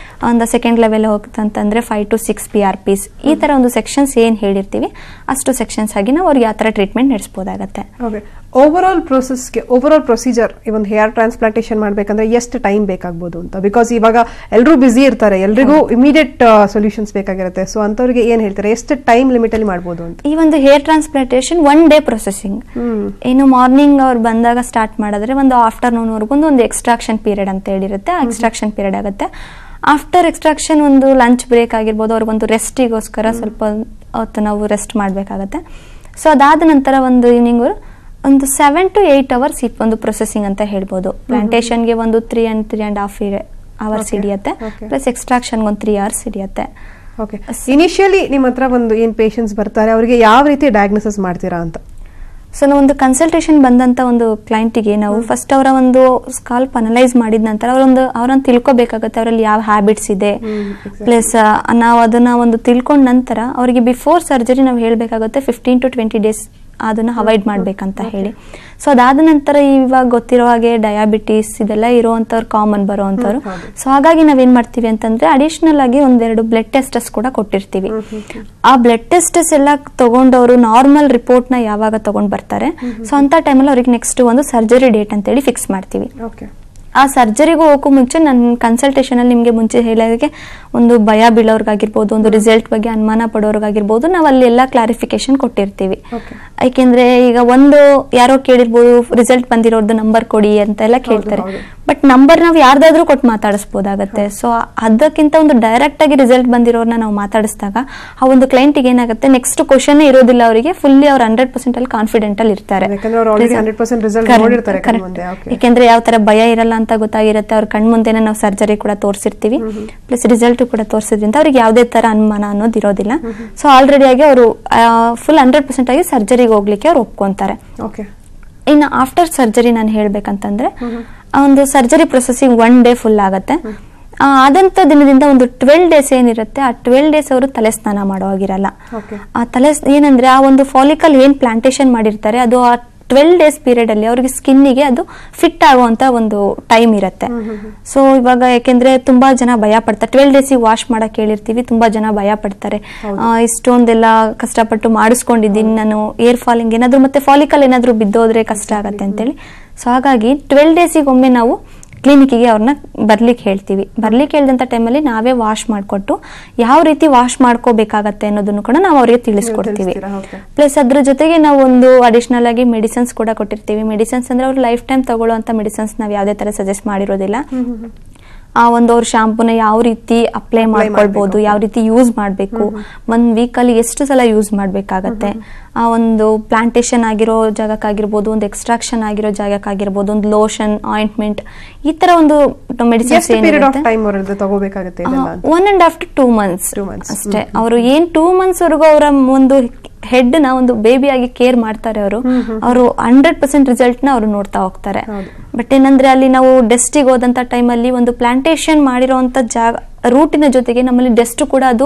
Speaker 2: ಒಂದು ಸೆಕೆಂಡ್ ಲೆವೆಲ್ ಹೋಗ್ತಂತಂದ್ರೆ 5 to 6 PRPs. ಈ ತರ ಒಂದು ಸೆಕ್ಷನ್ಸ್ ಏನ್ ಹೇಳಿರ್ತೀವಿ ಅಷ್ಟು ಸೆಕ್ಷನ್ಸ್ ಆಗಿ ನಾವು ಅವ್ರಿಗೆ ಆ ತರ ಟ್ರೀಟ್ಮೆಂಟ್ ನಡೆಸಬಹುದಾಗತ್ತೆ.
Speaker 1: ಓವರ್ ಆಲ್ ಪ್ರೊಸೀಜರ್ ಈ ಒಂದು ಹೇರ್ ಟ್ರಾನ್ಸ್ಪ್ಲಾಂಟೇಶನ್ ಮಾಡ್ಬೇಕಂದ್ರೆ ಎಷ್ಟು ಟೈಮ್ ಬೇಕಾಗಬಹುದು ಅಂತ? ಬಿಕಾಸ್ ಇವಾಗ ಎಲ್ಲರೂ ಬಿಸಿ ಇರ್ತಾರೆ, ಎಲ್ರಿಗೂ ಇಮಿಡಿಯೇಟ್ ಸೊಲ್ಯೂಷನ್ಸ್ ಬೇಕಾಗಿರುತ್ತೆ. ಸೊ ಅಂತವ್ರಿಗೆ ಏನ್ ಹೇಳ್ತಾರೆ, ಎಷ್ಟು ಟೈಮ್ ಲಿಮಿಟ್ ಅಲ್ಲಿ ಮಾಡಬಹುದು ಅಂತ?
Speaker 2: ಈ ಒಂದು ಹೇರ್ ಟ್ರಾನ್ಸ್ಪ್ಲಾಂಟೇಶನ್ 1 day ಪ್ರೊಸೆಸಿಂಗ್. ಏನು ಮಾರ್ನಿಂಗ್ ಅವ್ರು ಬಂದಾಗ ಸ್ಟಾರ್ಟ್ ಮಾಡಿದ್ರೆ ಒಂದು ಆಫ್ಟರ್ನೂನ್ ವರ್ಗು ಒಂದು ಎಕ್ಸ್ಟ್ರಾಕ್ಷನ್ ಪೀರಿಯಡ್ ಅಂತ ಹೇಳಿರುತ್ತೆ. ಆ ಎಕ್ಸ್ಟ್ರಾಕ್ಷನ್ ಪೀರಿಯಡ್ ಆಗುತ್ತೆ. ಆಫ್ಟರ್ ಎಕ್ಸ್ಟ್ರಾಕ್ಷನ್ ಒಂದು ಲಂಚ್ ಬ್ರೇಕ್ ಆಗಿರ್ಬೋದು, ಅವ್ರಿಗೊಂದು ರೆಸ್ಟಿಗೋಸ್ಕರ ಸ್ವಲ್ಪ ಹೊತ್ತು ನಾವು ರೆಸ್ಟ್ ಮಾಡಬೇಕಾಗತ್ತೆ. ಸೊ ಅದಾದ ನಂತರ ಒಂದು ಈವ್ನಿಂಗ್ ಒಂದು 7 to 8 hours ಒಂದು ಪ್ರೊಸೆಸಿಂಗ್ ಅಂತ ಹೇಳ್ಬೋದು. ಪ್ಲಾಂಟೇಶನ್ಗೆ ಒಂದು 3.5 hours ಹಿಡಿಯುತ್ತೆ, ಪ್ಲಸ್ ಎಕ್ಸ್ಟ್ರಾಕ್ಷನ್ ಒಂದು 3 hours ಹಿಡಿಯುತ್ತೆ.
Speaker 1: ಇನಿಷಿಯಲಿ ನಿಮ್ಮ ಹತ್ರ ಒಂದು ಏನ್ ಪೇಷಂಟ್ಸ್ ಬರ್ತಾರೆ ಅವರಿಗೆ ಯಾವ ರೀತಿ ಡಯಾಗ್ನೋಸಿಸ್ ಮಾಡ್ತೀರಾ ಅಂತ?
Speaker 2: ಸೊ ನಾವು ಒಂದು ಕನ್ಸಲ್ಟೇಷನ್ ಬಂದಂತ ಒಂದು ಕ್ಲೈಂಟಿಗೆ ನಾವು ಫಸ್ಟ್ ಅವರ ಒಂದು ಸ್ಕಾಲ್ಪ್ ಅನಲೈಸ್ ಮಾಡಿದ ನಂತರ ಅವ್ರನ್ನ ತಿಳ್ಕೊಬೇಕಾಗತ್ತೆ ಅವರಲ್ಲಿ ಯಾವ ಹ್ಯಾಬಿಟ್ಸ್ ಇದೆ. ಪ್ಲಸ್ ನಾವು ಅದನ್ನ ಒಂದು ತಿಳ್ಕೊಂಡ ನಂತರ ಅವರಿಗೆ ಬಿಫೋರ್ ಸರ್ಜರಿ ನಾವು ಹೇಳ್ಬೇಕಾಗುತ್ತೆ 15 to 20 days ಅದನ್ನ ಅವಾಯ್ಡ್ ಮಾಡ್ಬೇಕಂತ ಹೇಳಿ. ಸೊ ಅದಾದ ನಂತರ ಇವಾಗ ಗೊತ್ತಿರೋ ಹಾಗೆ ಡಯಾಬಿಟಿಸ್ ಇದೆಲ್ಲ ಇರುವಂತವ್ರು ಕಾಮನ್ ಬರುವಂತವ್ರು. ಸೊ ಹಾಗಾಗಿ ನಾವೇನ್ ಮಾಡ್ತೀವಿ ಅಂತಂದ್ರೆ ಅಡಿಷನಲ್ ಆಗಿ ಒಂದೆರಡು ಬ್ಲಡ್ ಟೆಸ್ಟಸ್ ಕೂಡ ಕೊಟ್ಟಿರ್ತೀವಿ. ಆ ಬ್ಲಡ್ ಟೆಸ್ಟಸ್ ಎಲ್ಲ ತಗೊಂಡವರು ನಾರ್ಮಲ್ ರಿಪೋರ್ಟ್ ನ ಯಾವಾಗ ತಗೊಂಡ್ ಬರ್ತಾರೆ, ಸೊ ಅಂತ ಟೈಮಲ್ಲಿ ಅವ್ರಿಗೆ ನೆಕ್ಸ್ಟ್ ಒಂದು ಸರ್ಜರಿ ಡೇಟ್ ಅಂತ ಹೇಳಿ ಫಿಕ್ಸ್ ಮಾಡ್ತೀವಿ. ಆ ಸರ್ಜರಿಗೂ ಹೋಗೋ ಮುಂಚೆ ನನ್ನ ಕನ್ಸಲ್ಟೇಷನ್ ಅಲ್ಲಿ ನಿಮ್ಗೆ ಮುಂಚೆ ಹೇಳೋದಕ್ಕೆ ಒಂದು ಭಯ ಬೀಳೋರ್ಗಾಗಿರ್ಬೋದು, ಒಂದು ರಿಸಲ್ಟ್ ಬಗ್ಗೆ ಅನುಮಾನ ಪಡೋರ್ಗಾಗಿರ್ಬೋದು, ನಾವು ಅಲ್ಲಿ ಎಲ್ಲ ಕ್ಲಾರಿಫಿಕೇಶನ್ ಕೊಟ್ಟಿರ್ತೀವಿ. ಯಾಕೆಂದ್ರೆ ಈಗ ಒಂದು ಯಾರೋ ಕೇಳಿರ್ಬೋದು ರಿಸಲ್ಟ್ ಬಂದಿರೋದು ನಂಬರ್ ಕೊಡಿ ಅಂತ ಎಲ್ಲ ಕೇಳ್ತಾರೆ, ಬಟ್ ನಂಬರ್ ನಾವು ಯಾರ್ದಾದ್ರೂ ಕೊಟ್ಟು ಮಾತಾಡಿಸ್ಬೋದಾಗತ್ತೆ. ಸೊ ಅದಕ್ಕಿಂತ ಒಂದು ಡೈರೆಕ್ಟ್ ಆಗಿ ರಿಸಲ್ಟ್ ಬಂದಿರೋರ್ನ ನಾವು ಮಾತಾಡಿಸಿದಾಗ ಆ ಒಂದು ಕ್ಲೈಂಟಿಗೆ ಏನಾಗುತ್ತೆ, ನೆಕ್ಸ್ಟ್ ಕ್ವಶನ್ ಇರೋದಿಲ್ಲ ಅವರಿಗೆ, ಫುಲ್ಲಿ ಅವ್ರು 100% ಅಲ್ಲಿ ಕಾನ್ಫಿಡೆಂಟ್ ಅಲ್ಲಿ ಇರ್ತಾರೆ. ಯಾಕೆಂದ್ರೆ ಯಾವ ತರ ಭಯ ಇರಲ್ಲ ಅಂತ ಗೊತ್ತಾಗಿರುತ್ತೆ. ಅವ್ರ ಕಣ್ ಮುಂದೆನೆ ನಾವು ಸರ್ಜರಿ ಕೂಡ ತೋರಿಸಿರ್ತೀವಿ, ಪ್ಲಸ್ ರಿಸಲ್ಟ್ ಕೂಡ ತೋರಿಸಿದ್ರಿಂದ ಅವ್ರಿಗೆ ಯಾವುದೇ ತರ ಅನುಮಾನ ಅನ್ನೋದು ಇರೋದಿಲ್ಲ. ಸೊ ಆಲ್ರೆಡಿ ಆಗಿ ಅವರು ಫುಲ್ 100% ಆಗಿ ಸರ್ಜರಿಗೆ ಹೋಗ್ಲಿಕ್ಕೆ ಅವ್ರು ಒಪ್ಕೊಂತಾರೆ. ಇನ್ನು ಆಫ್ಟರ್ ಸರ್ಜರಿ ನಾನು ಹೇಳ್ಬೇಕಂತಂದ್ರೆ ಒಂದು ಸರ್ಜರಿ ಪ್ರೊಸೆಸಿಂಗ್ 1 ಡೇ ಫುಲ್ ಆಗತ್ತೆ. ಆದಂತ ದಿನದಿಂದ ಒಂದು 12 ಡೇಸ್ ಏನಿರುತ್ತೆ, ಆ 12 ಡೇಸ್ ಅವರು ತಲೆ ಸ್ನಾನ ಮಾಡೋ ಆಗಿರಲ್ಲ. ಆ ತಲೆ ಏನಂದ್ರೆ ಆ ಒಂದು ಫಾಲಿಕಲ್ ಏನ್ ಪ್ಲಾಂಟೇಶನ್ ಮಾಡಿರ್ತಾರೆ ಅದು ಆ 12 ಡೇಸ್ ಪೀರಿಯಡ್ ಅಲ್ಲಿ ಅವ್ರಿಗೆ ಸ್ಕಿನ್ನಿಗೆ ಅದು ಫಿಟ್ ಆಗುವಂತ ಒಂದು ಟೈಮ್ ಇರುತ್ತೆ. ಸೊ ಇವಾಗ ಯಾಕೆಂದ್ರೆ ತುಂಬಾ ಜನ ಭಯ ಪಡ್ತಾರೆ, 12 ಡೇಸಿಗೆ ವಾಶ್ ಮಾಡಕ್ ಹೇಳಿರ್ತೀವಿ, ತುಂಬಾ ಜನ ಭಯ ಪಡ್ತಾರೆ. ಇಷ್ಟೊಂದೆಲ್ಲ ಕಷ್ಟಪಟ್ಟು ಮಾಡಿಸ್ಕೊಂಡಿದ್ದೀನಿ ನಾನು, ಏರ್ ಫಾಲಿಂಗ್ ಏನಾದ್ರು ಮತ್ತೆ ಫಾಲಿಕಲ್ ಏನಾದ್ರು ಬಿದ್ದೋದ್ರೆ ಕಷ್ಟ ಆಗತ್ತೆ ಅಂತೇಳಿ. ಸೊ ಹಾಗಾಗಿ 12 ಡೇಸಿಗೆ ಒಮ್ಮೆ ನಾವು ಕ್ಲಿನಿಕ್ಗೆ ಅವ್ರನ್ನ ಬರ್ಲಿಕ್ಕೆ ಹೇಳ್ತೀವಿ. ಬರ್ಲಿಕ್ಕೆ ಹೇಳಿದಂತ ಟೈಮಲ್ಲಿ ನಾವೇ ವಾಶ್ ಮಾಡಿಕೊಟ್ಟು ಯಾವ ರೀತಿ ವಾಶ್ ಮಾಡ್ಕೋಬೇಕಾಗತ್ತೆ ಅನ್ನೋದನ್ನು ಕೂಡ ನಾವು ಅವ್ರಿಗೆ ತಿಳಿಸ್ಕೊಡ್ತೀವಿ. ಪ್ಲಸ್ ಅದ್ರ ಜೊತೆಗೆ ನಾವು ಒಂದು ಅಡಿಷನಲ್ ಆಗಿ ಮೆಡಿಸಿನ್ಸ್ ಕೂಡ ಕೊಟ್ಟಿರ್ತೀವಿ. ಮೆಡಿಸಿನ್ಸ್ ಅಂದ್ರೆ ಅವ್ರು ಲೈಫ್ ಟೈಮ್ ತಗೊಳ್ಳುವಂತ ಮೆಡಿಸಿನ್ಸ್ ನಾವು ಯಾವುದೇ ತರ ಸಜೆಸ್ಟ್ ಮಾಡಿರೋದಿಲ್ಲ. ಆ ಒಂದು ಅವ್ರ ಶಾಂಪೂನ ಯಾವ ರೀತಿ ಅಪ್ಲೈ ಮಾಡ್ಕೊಳ್ಬಹುದು, ಯಾವ ರೀತಿ ಯೂಸ್ ಮಾಡಬೇಕು, ಒಂದ್ ವೀಕ್ ಅಲ್ಲಿ ಎಷ್ಟು ಸಲ ಯೂಸ್ ಮಾಡ್ಬೇಕಾಗತ್ತೆ, ಆ ಒಂದು ಪ್ಲಾಂಟೇಶನ್ ಆಗಿರೋ ಜಾಗಕ್ಕಾಗಿರ್ಬೋದು, ಒಂದು ಎಕ್ಸ್ಟ್ರಾಕ್ಷನ್ ಆಗಿರೋ ಜಾಗಕ್ಕಾಗಿರ್ಬೋದು, ಒಂದು ಲೋಷನ್, ಆಯಿಂಟ್ಮೆಂಟ್, ಈ ತರ ಒಂದು ಮೆಡಿಸಿನ್ಸ್ 1.5 to 2 months ಅಷ್ಟೇ. ಅವರು ಏನ್ 2 months ವರೆಗೂ ಅವರ ಒಂದು ಹೆಡ್ ನ ಒಂದು ಬೇಬಿ ಆಗಿ ಕೇರ್ ಮಾಡ್ತಾರೆ. ಅವರು 100% ರಿಸಲ್ಟ್ ನ ಅವರು ನೋಡ್ತಾ ಹೋಗ್ತಾರೆ. ಬಟ್ ಏನಂದ್ರೆ ಅಲ್ಲಿ ನಾವು ಡೆಸ್ಟಿಗೆ ಹೋದಂತ ಟೈಮ್ ಅಲ್ಲಿ ಒಂದು ಪ್ಲಾಂಟೇಶನ್ ಮಾಡಿರೋಂತ ಜಾಗ ರೂಟಿನ ಜೊತೆಗೆ ನಮ್ಮಲ್ಲಿ ಡೆಸ್ಟ್ ಕೂಡ ಅದು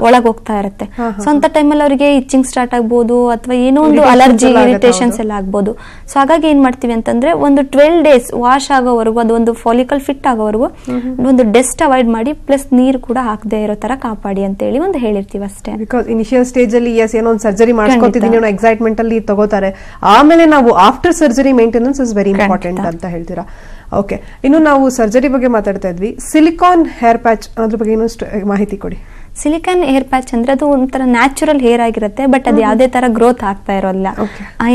Speaker 2: ಒಳಗೆ ಹೋಗ್ತಾ ಇರುತ್ತೆ. ಸೊ ಅಂತ ಟೈಮಲ್ಲಿ ಅವರಿಗೆ ಇಚ್ಚಿಂಗ್ ಸ್ಟಾರ್ಟ್ ಆಗ್ಬೋದು ಅಥವಾ ಏನೋ ಒಂದು ಅಲರ್ಜಿ, ಇರಿಟೇಷನ್ಸ್ ಎಲ್ಲ ಆಗ್ಬೋದು. ಸೊ ಹಾಗಾಗಿ ಏನ್ ಮಾಡ್ತೀವಿ ಅಂತಂದ್ರೆ ಒಂದು 12 ಡೇಸ್ ವಾಶ್ ಆಗೋವರೆಗೂ, ಅದು ಒಂದು ಫಾಲಿಕಲ್ ಫಿಟ್ ಆಗೋವರೆಗೂ ಒಂದು ಡೆಸ್ಟ್ ಅವಾಯ್ಡ್ ಮಾಡಿ, ಪ್ಲಸ್ ನೀರು ಕೂಡ ಹಾಕದೇ ಇರೋ ತರ ಕಾಪಾಡಿ ಅಂತ ಹೇಳಿ ಒಂದು ಹೇಳಿರ್ತೀವಿ ಅಷ್ಟೇ.
Speaker 1: ಬಿಕಾಸ್ ಇನಿಷಿಯಲ್ ಸ್ಟೇಜ್ ಅಲ್ಲಿ ಏನೋ ಒಂದು ಸರ್ಜರಿ ಮಾಡ್ಕೊತಿದೀನಿ ಅನ್ನೋ ಎಕ್ಸೈಟ್ಮೆಂಟ್ ಅಲ್ಲಿ ತಗೋತಾರೆ. ಆಮೇಲೆ ನಾವು after surgery maintenance is very important ಅಂತ ಹೇಳ್ತೀರಾ. ಓಕೆ, ಇನ್ನು ನಾವು ಸರ್ಜರಿ ಬಗ್ಗೆ ಮಾತಾಡ್ತಾ ಇದ್ವಿ. ಸಿಲಿಕಾನ್ ಹೇರ್ ಪ್ಯಾಚ್ ಅದ್ರ ಬಗ್ಗೆ ಇನ್ನಷ್ಟು ಮಾಹಿತಿ ಕೊಡಿ.
Speaker 2: ಸಿಲಿಕಾನ್ ಹೇರ್ ಪ್ಯಾಚ್ ಅಂದ್ರೆ ಅದು ಒಂಥರ ನ್ಯಾಚುರಲ್ ಹೇರ್ ಆಗಿರುತ್ತೆ, ಬಟ್ ಅದು ಯಾವುದೇ ತರ ಗ್ರೋತ್ ಆಗ್ತಾ ಇರೋಲ್ಲ.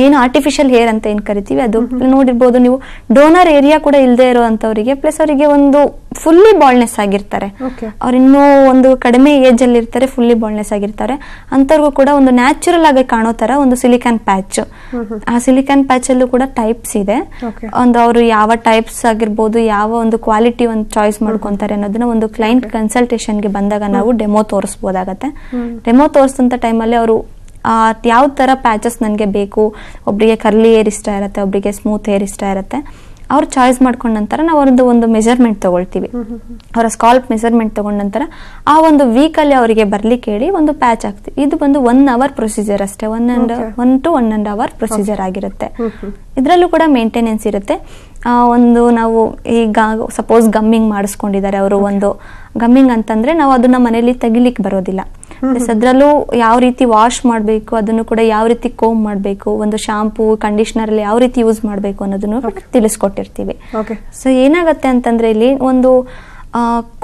Speaker 2: ಏನು ಆರ್ಟಿಫಿಷಿಯಲ್ ಹೇರ್ ಅಂತ ಏನ್ ಕರಿತೀವಿ ಅದು ನೋಡಿರ್ಬೋದು ನೀವು. ಡೋನರ್ ಏರಿಯಾ ಕೂಡ ಇಲ್ಲದೆ ಇರೋಂತವರಿಗೆ, ಪ್ಲಸ್ ಅವರಿಗೆ ಒಂದು ಫುಲ್ಲಿ ಬಾಲ್ನೆಸ್ ಆಗಿರ್ತಾರೆ, ಅವ್ರು ಇನ್ನೂ ಒಂದು ಕಡಿಮೆ ಏಜ್ ಅಲ್ಲಿ ಇರ್ತಾರೆ, ಫುಲ್ಲಿ ಬಾಲ್ನೆಸ್ ಆಗಿರ್ತಾರೆ. ಅಂತವ್ರಿಗೂ ಕೂಡ ಒಂದು ನ್ಯಾಚುರಲ್ ಆಗಿ ಕಾಣೋ ತರ ಒಂದು ಸಿಲಿಕಾನ್ ಪ್ಯಾಚ್. ಆ ಸಿಲಿಕಾನ್ ಪ್ಯಾಚ್ ಅಲ್ಲೂ ಕೂಡ ಟೈಪ್ಸ್ ಇದೆ. ಒಂದು ಅವರು ಯಾವ ಟೈಪ್ಸ್ ಆಗಿರ್ಬೋದು, ಯಾವ ಒಂದು ಕ್ವಾಲಿಟಿ ಒಂದು ಚಾಯ್ಸ್ ಮಾಡ್ಕೊಂತಾರೆ ಅನ್ನೋದನ್ನ ಒಂದು ಕ್ಲೈಂಟ್ ಕನ್ಸಲ್ಟೇಷನ್ಗೆ ಬಂದಾಗ ನಾವು ಡೆಮೋ ತೋರಿಸಬಹುದಾಗತ್ತೆ. ಡೆಮೋ ತೋರಿಸಿದಂತ ಟೈಮಲ್ಲಿ ಅವರು ಯಾವ ತರ ಪ್ಯಾಚಸ್ ನನಗೆ ಬೇಕು, ಒಬ್ಬರಿಗೆ ಕರ್ಲಿ ಹೇರ್ ಇಷ್ಟ ಇರುತ್ತೆ, ಒಬ್ಬರಿಗೆ ಸ್ಮೂತ್ ಹೇರ್ ಇಷ್ಟ ಇರುತ್ತೆ, ಅವ್ರು ಚಾಯ್ಸ್ ಮಾಡ್ಕೊಂಡ ನಂತರ ನಾವು ಅವ್ರದ್ದು ಒಂದು ಮೆಜರ್ಮೆಂಟ್ ತಗೊಳ್ತೀವಿ. ಅವರ ಸ್ಕಾಲ್ಪ್ ಮೆಜರ್ಮೆಂಟ್ ತಗೊಂಡ ನಂತರ ಆ ಒಂದು ವೀಕ್ ಅಲ್ಲಿ ಅವರಿಗೆ ಬರ್ಲಿಕ್ಕೆ ಹೇಳಿ ಒಂದು ಪ್ಯಾಚ್ ಹಾಕ್ತೀವಿ. ಇದು ಬಂದು 1 hour ಪ್ರೊಸೀಜರ್ ಅಷ್ಟೇ, 1 to 1.5 hour ಪ್ರೊಸೀಜರ್ ಆಗಿರುತ್ತೆ. ಇದರಲ್ಲೂ ಕೂಡ ಮೇಂಟೆನೆನ್ಸ್ ಇರುತ್ತೆ. ಒಂದು ನಾವು ಈಗ ಸಪೋಸ್ ಗಮ್ಮಿಂಗ್ ಮಾಡಿಸ್ಕೊಂಡಿದ್ದಾರೆ ಅವರು, ಒಂದು ಗಮ್ಮಿಂಗ್ ಅಂತಂದ್ರೆ ನಾವು ಅದನ್ನ ಮನೆಯಲ್ಲಿ ತೆಗಿಲಿಕ್ಕೆ ಬರೋದಿಲ್ಲ. ಅದ್ರಲ್ಲೂ ಯಾವ ರೀತಿ ವಾಶ್ ಮಾಡಬೇಕು, ಅದನ್ನು ಕೂಡ ಯಾವ ರೀತಿ ಕೋಮ್ ಮಾಡಬೇಕು, ಒಂದು ಶಾಂಪೂ ಕಂಡೀಷನರ್ ಅಲ್ಲಿ ಯಾವ ರೀತಿ ಯೂಸ್ ಮಾಡಬೇಕು ಅನ್ನೋದನ್ನು ತಿಳಿಸ್ಕೊಟ್ಟಿರ್ತೀವಿ. ಸೊ ಏನಾಗತ್ತೆ ಅಂತಂದ್ರೆ ಇಲ್ಲಿ ಒಂದು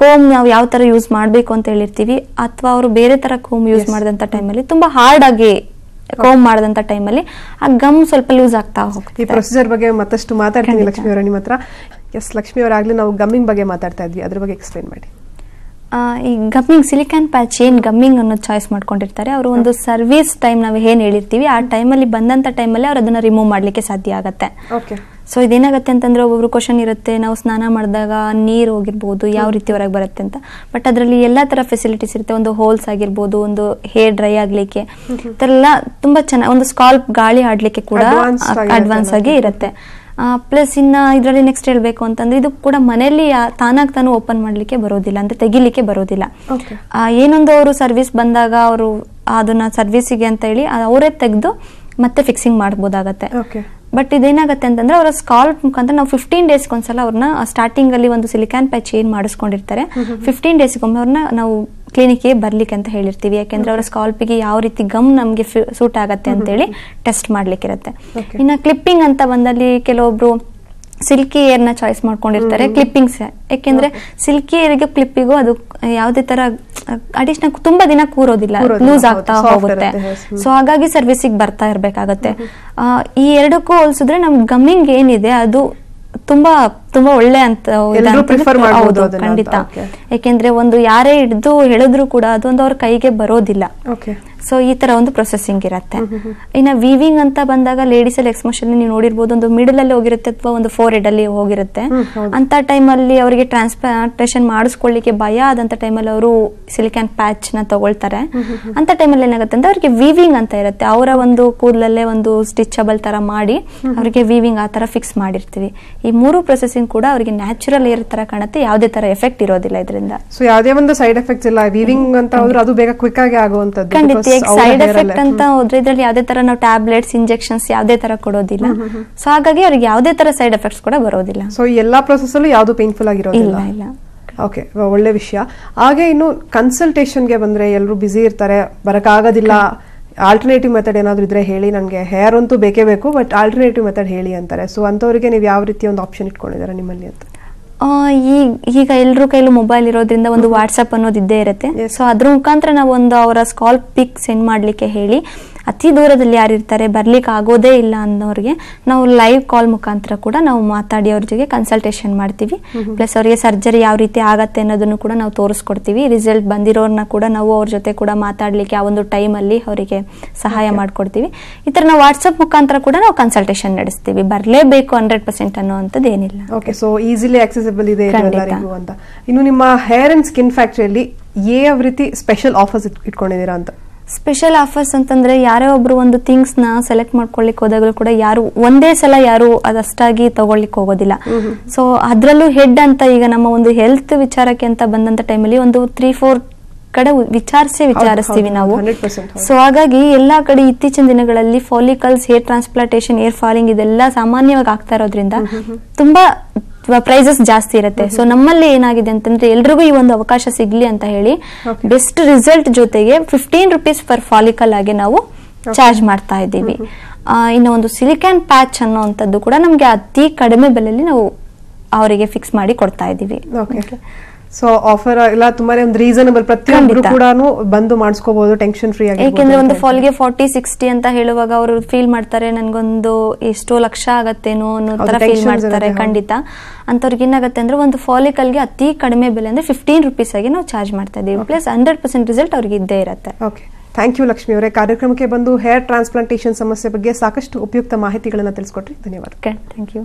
Speaker 2: ಕೋಮ್ ನಾವು ಯಾವ ತರ ಯೂಸ್ ಮಾಡಬೇಕು ಅಂತ ಹೇಳಿರ್ತೀವಿ, ಅಥವಾ ಅವರು ಬೇರೆ ತರ ಕೋಮ್ ಯೂಸ್ ಮಾಡಿದಂತ ಟೈಮಲ್ಲಿ ತುಂಬಾ ಹಾರ್ಡ್ ಆಗಿ ಕೋಮ್ ಮಾಡಿದಂತ ಟೈಮಲ್ಲಿ ಆ ಗಮ್ ಸ್ವಲ್ಪ ಲೂಸ್ ಆಗ್ತಾ ಹೋಗುತ್ತೆ.
Speaker 1: ಈ ಪ್ರೊಸೀಜರ್ ಬಗ್ಗೆ ಮತ್ತಷ್ಟು ಮಾತಾಡ್ತೀನಿ ಲಕ್ಷ್ಮಿ ಅವರ ನಿಮ್ಮ ಹತ್ರ. ಎಸ್ ಲಕ್ಷ್ಮಿ ಅವರಾಗ್ಲಿ ನಾವು ಗಮ್ಮಿಂಗ್ ಬಗ್ಗೆ ಮಾತಾಡ್ತಾ ಇದ್ವಿ, ಅದ್ರ ಬಗ್ಗೆ ಎಕ್ಸ್ಪ್ಲೇನ್ ಮಾಡಿ.
Speaker 2: ಈ ಗಮ್ಮಿಂಗ್ ಸಿಲಿಕಾನ್ ಪ್ಯಾಚ್ ಏನ್ ಗಮ್ಮಿಂಗ್ ಅನ್ನೋ ಚಾಯ್ಸ್ ಮಾಡ್ಕೊಂಡಿರ್ತಾರೆ ಅವರು, ಒಂದು ಸರ್ವಿಸ್ ಟೈಮ್ ನಾವು ಏನ್ ಹೇಳಿರ್ತೀವಿ ಆ ಟೈಮಲ್ಲಿ ಬಂದಂತ ಟೈಮಲ್ಲಿ ಅವ್ರು ಅದನ್ನ ರಿಮೂವ್ ಮಾಡ್ಲಿಕ್ಕೆ ಸಾಧ್ಯ ಆಗತ್ತೆ. ಸೊ ಇದೇನಾಗತ್ತೆ ಅಂತಂದ್ರೆ ಒಬ್ಬೊಬ್ರು ಕ್ವಶನ್ ಇರುತ್ತೆ, ನಾವು ಸ್ನಾನ ಮಾಡಿದಾಗ ನೀರು ಹೋಗಿರ್ಬೋದು, ಯಾವ ರೀತಿ ಹೊರಗೆ ಬರುತ್ತೆ ಅಂತ. ಬಟ್ ಅದರಲ್ಲಿ ಎಲ್ಲಾ ತರ ಫೆಸಿಲಿಟೀಸ್ ಇರುತ್ತೆ. ಒಂದು ಹೋಲ್ಸ್ ಆಗಿರ್ಬೋದು, ಒಂದು ಹೇರ್ ಡ್ರೈ ಆಗ್ಲಿಕ್ಕೆ, ಇದೆಲ್ಲ ತುಂಬಾ ಚೆನ್ನಾಗಿ, ಒಂದು ಸ್ಕಾಲ್ಪ್ ಗಾಳಿ ಆಡ್ಲಿಕ್ಕೆ ಕೂಡ ಅಡ್ವಾನ್ಸ್ ಆಗಿ ಇರುತ್ತೆ. ಪ್ಲಸ್ ಇನ್ನ ಇದರಲ್ಲಿ ನೆಕ್ಸ್ಟ್ ಹೇಳ್ಬೇಕು ಅಂತಂದ್ರೆ ಇದು ಕೂಡ ಮನೆಯಲ್ಲಿ ತಾನಾಗ್ ತಾನು ಓಪನ್ ಮಾಡ್ಲಿಕ್ಕೆ ಬರೋದಿಲ್ಲ, ಅಂದ್ರೆ ತೆಗಿಲಿಕ್ಕೆ ಬರೋದಿಲ್ಲ. ಏನೊಂದು ಅವರು ಸರ್ವಿಸ್ ಬಂದಾಗ ಅವರು ಅದನ್ನ ಸರ್ವಿಸಿಗೆ ಅಂತ ಹೇಳಿ ಅವರೇ ತೆಗೆದು ಮತ್ತೆ ಫಿಕ್ಸಿಂಗ್ ಮಾಡ್ಬೋದಾಗತ್ತೆ.
Speaker 1: ಓಕೆ.
Speaker 2: ಬಟ್ ಇದೇನಾಗುತ್ತೆ ಅಂತಂದ್ರೆ ಅವರ ಸ್ಕಾಲ್ಪ್ ಮುಖಾಂತರ ನಾವು 15 ಡೇಸ್ಗೆ ಒಂದ್ಸಲ ಅವ್ರನ್ನ ಸ್ಟಾರ್ಟಿಂಗ್ ಅಲ್ಲಿ ಒಂದು ಸಿಲಿಕಾನ್ ಪ್ಯಾಚ್ ಏನ್ ಮಾಡಿಸ್ಕೊಂಡಿರ್ತಾರೆ 15 ಡೇಸ್ಗೊಮ್ಮೆ ಅವ್ರನ್ನ ನಾವು ಕ್ಲಿನಿಕ್ಗೆ ಬರ್ಲಿಕ್ಕೆ ಅಂತ ಹೇಳಿರ್ತೀವಿ. ಯಾಕೆಂದ್ರೆ ಅವರ ಸ್ಕಾಲ್ಪಿಗೆ ಯಾವ ರೀತಿ ಗಮ್ ನಮ್ಗೆ ಸೂಟ್ ಆಗತ್ತೆ ಅಂತ ಹೇಳಿ ಟೆಸ್ಟ್ ಮಾಡ್ಲಿಕ್ಕಿರತ್ತೆ. ಇನ್ನ ಕ್ಲಿಪ್ಪಿಂಗ್ ಅಂತ ಬಂದಲ್ಲಿ ಕೆಲವೊಬ್ರು ಸಿಲ್ಕಿ ಏರ್ ನ ಚಾಯ್ಸ್ ಮಾಡ್ಕೊಂಡಿರ್ತಾರೆ, ಕ್ಲಿಪ್ಪಿಂಗ್ಸ್. ಯಾಕೆಂದ್ರೆ ಸಿಲ್ಕಿ ಏರ್ಗೆ ಕ್ಲಿಪ್ಪಿಗೂ ಅದು ಯಾವುದೇ ತರ ಅಡಿಷನಲ್ ತುಂಬಾ ದಿನ ಕೂರೋದಿಲ್ಲ, ಲೂಸ್ ಆಗ್ತಾ ಹೋಗುತ್ತೆ. ಸೊ ಹಾಗಾಗಿ ಸರ್ವಿಸಿಗೆ ಬರ್ತಾ ಇರ್ಬೇಕಾಗತ್ತೆ. ಈ ಎರಡಕ್ಕೂ ಹೋಲಿಸಿದ್ರೆ ನಮ್ ಗಮ್ಮಿಂಗ್ ಏನಿದೆ ಅದು ತುಂಬಾ ತುಂಬಾ ಒಳ್ಳೆ ಅಂತ ಹೌದು, ಖಂಡಿತ. ಯಾಕೆಂದ್ರೆ ಒಂದು ಯಾರೇ ಹಿಡಿದು ಹೇಳಿದ್ರು ಕೂಡ ಅದೊಂದು ಅವ್ರ ಕೈಗೆ ಬರೋದಿಲ್ಲ. ಸೊ ಈ ತರ ಒಂದು ಪ್ರೊಸೆಸಿಂಗ್ ಇರುತ್ತೆ. ಇನ್ನ ವೀವಿಂಗ್ ಅಂತ ಬಂದಾಗ ಲೇಡೀಸ್ ಅಲ್ಲಿ ಎಕ್ಸ್ಮೋಷನ್ ನೀವು ನೋಡಿರ್ಬೋದು, ಒಂದು ಮಿಡಲ್ ಅಲ್ಲಿ ಹೋಗಿರುತ್ತೆ ಅಥವಾ ಒಂದು ಫೋರ್ ಹೆಡ್ ಅಲ್ಲಿ ಹೋಗಿರುತ್ತೆ. ಅಂತ ಟೈಮಲ್ಲಿ ಅವರಿಗೆ ಟ್ರಾನ್ಸ್ಪ್ಲಾಂಟೇಷನ್ ಮಾಡಿಸ್ಕೊಳ್ಳಿಕ್ಕೆ ಭಯ ಆದಂತ ಟೈಮಲ್ಲಿ ಅವರು ಸಿಲಿಕಾನ್ ಪ್ಯಾಚ್ ನ ತಗೊಳ್ತಾರೆ. ಅಂತ ಟೈಮಲ್ಲಿ ಏನಾಗುತ್ತೆ ಅಂದ್ರೆ ಅವ್ರಿಗೆ ವೀವಿಂಗ್ ಅಂತ ಇರುತ್ತೆ. ಅವರ ಒಂದು ಕೂದಲಲ್ಲೇ ಒಂದು ಸ್ಟಿಚಬಲ್ ತರ ಮಾಡಿ ಅವರಿಗೆ ವೀವಿಂಗ್ ಆ ತರ ಫಿಕ್ಸ್ ಮಾಡಿರ್ತೀವಿ. ಈ ಮೂರು ಪ್ರೊಸೆಸಿಂಗ್ ಕೂಡ ಅವರಿಗೆ ನ್ಯಾಚುರಲ್ ಏರ್ ತರ ಕಾಣುತ್ತೆ, ಯಾವುದೇ ತರ ಎಫೆಕ್ಟ್ ಇರೋದಿಲ್ಲ ಇದರಿಂದ.
Speaker 1: ಸೊ ಯಾವುದೇ ಒಂದು ಸೈಡ್ ಎಫೆಕ್ಟ್ಸ್ ಇಲ್ಲ. ವೀವಿಂಗ್ ಅಂತ ಹೋದ್ರೆ ಅದು ಬೇಗ ಕ್ವಿಕ್ ಆಗಿ ಆಗುವಂತದ್ದು.
Speaker 2: ಖಂಡಿತ ಸೈಡ್ ಎಫೆಕ್ಟ್ ಅಂತ ಹೋದ್ರೆ ಇದ್ರಲ್ಲಿ ಯಾವುದೇ ತರ ನಾವು ಟ್ಯಾಬ್ಲೆಟ್ಸ್ ಇಂಜೆಕ್ಷನ್ಸ್ ಯಾವುದೇ ತರ ಕೊಡೋದಿಲ್ಲ. ಸೊ ಹಾಗಾಗಿ ಅವ್ರಿಗೆ ಯಾವುದೇ ತರ ಸೈಡ್ ಎಫೆಕ್ಟ್ಸ್ ಕೂಡ ಬರೋದಿಲ್ಲ.
Speaker 1: ಸೊ ಈ ಎಲ್ಲಾ ಪ್ರೊಸೆಸ್ ಅಲ್ಲೂ ಯಾವುದು ಪೇನ್ಫುಲ್ ಆಗಿರೋದಿಲ್ಲ.
Speaker 2: ಇಲ್ಲ.
Speaker 1: ಓಕೆ, ಒಳ್ಳೆ ವಿಷಯ. ಹಾಗೆ ಇನ್ನು ಕನ್ಸಲ್ಟೇಷನ್ಗೆ ಬಂದ್ರೆ ಎಲ್ಲರೂ ಬಿಸಿ ಇರ್ತಾರೆ, ಬರಕ್ಕಾಗೋದಿಲ್ಲ, ಆಲ್ಟರ್ನೇಟಿವ್ ಮೆಥಡ್ ಏನಾದ್ರು ಇದ್ರೆ ಹೇಳಿ, ನನಗೆ ಹೇರ್ ಅಂತೂ ಬೇಕೇ ಬೇಕು, ಬಟ್ ಆಲ್ಟರ್ನೇಟಿವ್ ಮೆಥಡ್ ಹೇಳಿ ಅಂತಾರೆ. ಸೊ ಅಂತವರಿಗೆ ನೀವು ಯಾವ ರೀತಿ ಒಂದು ಆಪ್ಷನ್ ಇಟ್ಕೊಂಡಿದ್ದಾರೆ ನಿಮ್ಮಲ್ಲಿ ಅಂತ?
Speaker 2: ಈಗ ಎಲ್ರ ಕೈಲೂ ಮೊಬೈಲ್ ಇರೋದ್ರಿಂದ ಒಂದು ವಾಟ್ಸ್ಆಪ್ ಅನ್ನೋದು ಇದ್ದೇ ಇರುತ್ತೆ. ಸೊ ಅದ್ರ ಮುಖಾಂತರ ನಾವು ಒಂದು ಅವರ ಸ್ಕಾಲ್ಪ್ ಪಿಕ್ ಸೆಂಡ್ ಮಾಡ್ಲಿಕ್ಕೆ ಹೇಳಿ, ಅತಿ ದೂರದಲ್ಲಿ ಯಾರಿರ್ತಾರೆ ಬರ್ಲಿಕ್ಕೆ ಆಗೋದೇ ಇಲ್ಲ ಅನ್ನೋರಿಗೆ ನಾವು ಲೈವ್ ಕಾಲ್ ಮುಖಾಂತರ ಕೂಡ ನಾವು ಮಾತಾಡಿ ಅವ್ರ ಜೊತೆ ಕನ್ಸಲ್ಟೇಷನ್ ಮಾಡ್ತೀವಿ. ಪ್ಲಸ್ ಅವರಿಗೆ ಸರ್ಜರಿ ಯಾವ ರೀತಿ ಆಗತ್ತೆ ಅನ್ನೋದನ್ನು ಕೂಡ ನಾವು ತೋರಿಸ್ಕೊಡ್ತೀವಿ. ರಿಸಲ್ಟ್ ಬಂದಿರೋರ್ನ ಕೂಡ ನಾವು ಅವ್ರ ಜೊತೆ ಕೂಡ ಮಾತಾಡ್ಲಿಕ್ಕೆ ಆ ಒಂದು ಟೈಮ್ ಅಲ್ಲಿ ಅವರಿಗೆ ಸಹಾಯ ಮಾಡ್ಕೊಡ್ತೀವಿ. ಈ ತರ ನಾವು ವಾಟ್ಸ್ಆಪ್ ಮುಖಾಂತರ ಕೂಡ ನಾವು ಕನ್ಸಲ್ಟೇಷನ್ ನಡೆಸ್ತೀವಿ. ಬರ್ಲೇಬೇಕು 100% ಅನ್ನೋಂಥದ್ದು ಏನಿಲ್ಲ.
Speaker 1: ಓಕೆ, ಸೊ ಈಸಿಲಿ ಆಕ್ಸೆಸಿಬಲ್ ಇದೆ ಎಲ್ಲರಿಗೂ ಅಂತ. ಇನ್ನು ನಿಮ್ಮ ಹೇರ್ ಅಂಡ್ ಸ್ಕಿನ್ ಫ್ಯಾಕ್ಟರಿಯಲ್ಲಿ ಯಾವ ರೀತಿ ಸ್ಪೆಷಲ್ ಆಫರ್ಸ್ ಇಟ್ಕೊಂಡಿದ್ದೀರಾ ಅಂತ?
Speaker 2: ಸ್ಪೆಷಲ್ ಆಫರ್ಸ್ ಅಂತಂದ್ರೆ ಯಾರೇ ಒಬ್ರು ಒಂದು ಥಿಂಗ್ಸ್ ನ ಸೆಲೆಕ್ಟ್ ಮಾಡ್ಕೊಳ್ಳಿಕ್ ಹೋದಾಗಲೂ ಕೂಡ ಯಾರು ಒಂದೇ ಸಲ ಯಾರು ಅದಷ್ಟಾಗಿ ತಗೊಳ್ಳಿಕ್ ಹೋಗೋದಿಲ್ಲ. ಸೊ ಅದ್ರಲ್ಲೂ ಹೆಡ್ ಅಂತ ಈಗ ನಮ್ಮ ಒಂದು ಹೆಲ್ತ್ ವಿಚಾರಕ್ಕೆ ಅಂತ ಬಂದಂತ ಟೈಮಲ್ಲಿ ಒಂದು 3-4 ಕಡೆ ವಿಚಾರಿಸ್ತೀವಿ ನಾವು. ಸೊ ಹಾಗಾಗಿ ಎಲ್ಲಾ ಕಡೆ ಇತ್ತೀಚಿನ ದಿನಗಳಲ್ಲಿ follicles, hair transplantation, air falling ಇದೆಲ್ಲ ಸಾಮಾನ್ಯವಾಗಿ ಆಗ್ತಾ ಇರೋದ್ರಿಂದ ತುಂಬಾ ಪ್ರೈಸಸ್ ಜಾಸ್ತಿ ಇರುತ್ತೆ. ಸೊ ನಮ್ಮಲ್ಲಿ ಏನಾಗಿದೆ ಅಂತಂದ್ರೆ ಎಲ್ರಿಗೂ ಈ ಒಂದು ಅವಕಾಶ ಸಿಗ್ಲಿ ಅಂತ ಹೇಳಿ ಬೆಸ್ಟ್ ರಿಸಲ್ಟ್ ಜೊತೆಗೆ 15 ರೂಪೀಸ್ ಪರ್ ಫಾಲಿಕಲ್ ಆಗಿ ನಾವು ಚಾರ್ಜ್ ಮಾಡ್ತಾ ಇದ್ದೀವಿ. ಇನ್ನು ಒಂದು ಸಿಲಿಕಾನ್ ಪ್ಯಾಚ್ ಅನ್ನೋಂಥದ್ದು ಕೂಡ ನಮ್ಗೆ ಅತಿ ಕಡಿಮೆ ಬೆಲೆಯಲ್ಲಿ ನಾವು ಅವರಿಗೆ ಫಿಕ್ಸ್ ಮಾಡಿ ಕೊಡ್ತಾ ಇದ್ದೀವಿ.
Speaker 1: ಸೊ ಆಫರ್ ಎಲ್ಲ ತುಂಬಾನೇ ಒಂದು ರೀಸನಬಲ್, ಪ್ರತಿಯೊಬ್ಬರು ಕೂಡ ಬಂದು ಮಾಡಿಸ್ಕೋಬಹುದು ಟೆನ್ಷನ್ ಫ್ರೀ ಆಗಿ.
Speaker 2: ಯಾಕೆಂದ್ರೆ ಒಂದು ಫಾಲ್ಗೆ 40-60 ಅಂತ ಹೇಳುವಾಗ ಅವರು ಫೀಲ್ ಮಾಡ್ತಾರೆ ನನ್ಗೊಂದು ಎಷ್ಟೋ ಲಕ್ಷ ಆಗತ್ತೇನೋ ಅನ್ನೋ ತರ ಫೀಲ್ ಮಾಡ್ತಾರೆ. ಖಂಡಿತ ಅಂತವ್ರಿಗೆ ಏನಾಗುತ್ತೆ ಅಂದ್ರೆ ಒಂದು ಫಾಲಿಕಲ್ಗೆ ಅತಿ ಕಡಿಮೆ ಬೆಲೆ ಅಂದ್ರೆ 15 ರೂಪೀಸ್ ಆಗಿ ನಾವು ಚಾರ್ಜ್ ಮಾಡ್ತಾ ಇದೀವಿ. ಪ್ಲಸ್ 100% ರಿಸಲ್ಟ್ ಅವ್ರಿಗೆ ಇದ್ದೇ ಇರುತ್ತೆ.
Speaker 1: ಓಕೆ, ಥ್ಯಾಂಕ್ ಯು ಲಕ್ಷ್ಮಿ ಅವರೇ. ಕಾರ್ಯಕ್ರಮಕ್ಕೆ ಬಂದು ಹೇರ್ ಟ್ರಾನ್ಸ್ಪ್ಲಾಂಟೇಷನ್ ಸಮಸ್ಯೆ ಬಗ್ಗೆ ಸಾಕಷ್ಟು ಉಪಯುಕ್ತ ಮಾಹಿತಿಗಳನ್ನ ತಿಳಿಸ್ಕೊಟ್ರಿ. ಧನ್ಯವಾದ.
Speaker 2: Thank you.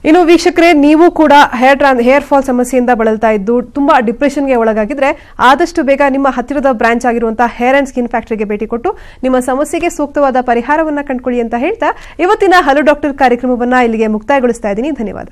Speaker 1: ಇನ್ನು ವೀಕ್ಷಕರೇ, ನೀವು ಕೂಡ ಹೇರ್ ಫಾಲ್ ಸಮಸ್ಯೆಯಿಂದ ಬಳಲ್ತಾ ಇದ್ದು ತುಂಬಾ ಡಿಪ್ರೆಷನ್ಗೆ ಒಳಗಾಗಿದ್ರೆ ಆದಷ್ಟು ಬೇಗ ನಿಮ್ಮ ಹತ್ತಿರದ ಬ್ರಾಂಚ್ ಆಗಿರುವಂತಹ ಹೇರ್ ಅಂಡ್ ಸ್ಕಿನ್ ಫ್ಯಾಕ್ಟರಿಗೆ ಭೇಟಿ ಕೊಟ್ಟು ನಿಮ್ಮ ಸಮಸ್ಯೆಗೆ ಸೂಕ್ತವಾದ ಪರಿಹಾರವನ್ನ ಕಂಡುಕೊಳ್ಳಿ ಅಂತ ಹೇಳ್ತಾ ಇವತ್ತಿನ ಹಲೋ ಡಾಕ್ಟರ್ ಕಾರ್ಯಕ್ರಮವನ್ನ ಇಲ್ಲಿಗೆ ಮುಕ್ತಾಯಗೊಳಿಸ್ತಾ ಇದ್ದೀನಿ. ಧನ್ಯವಾದ.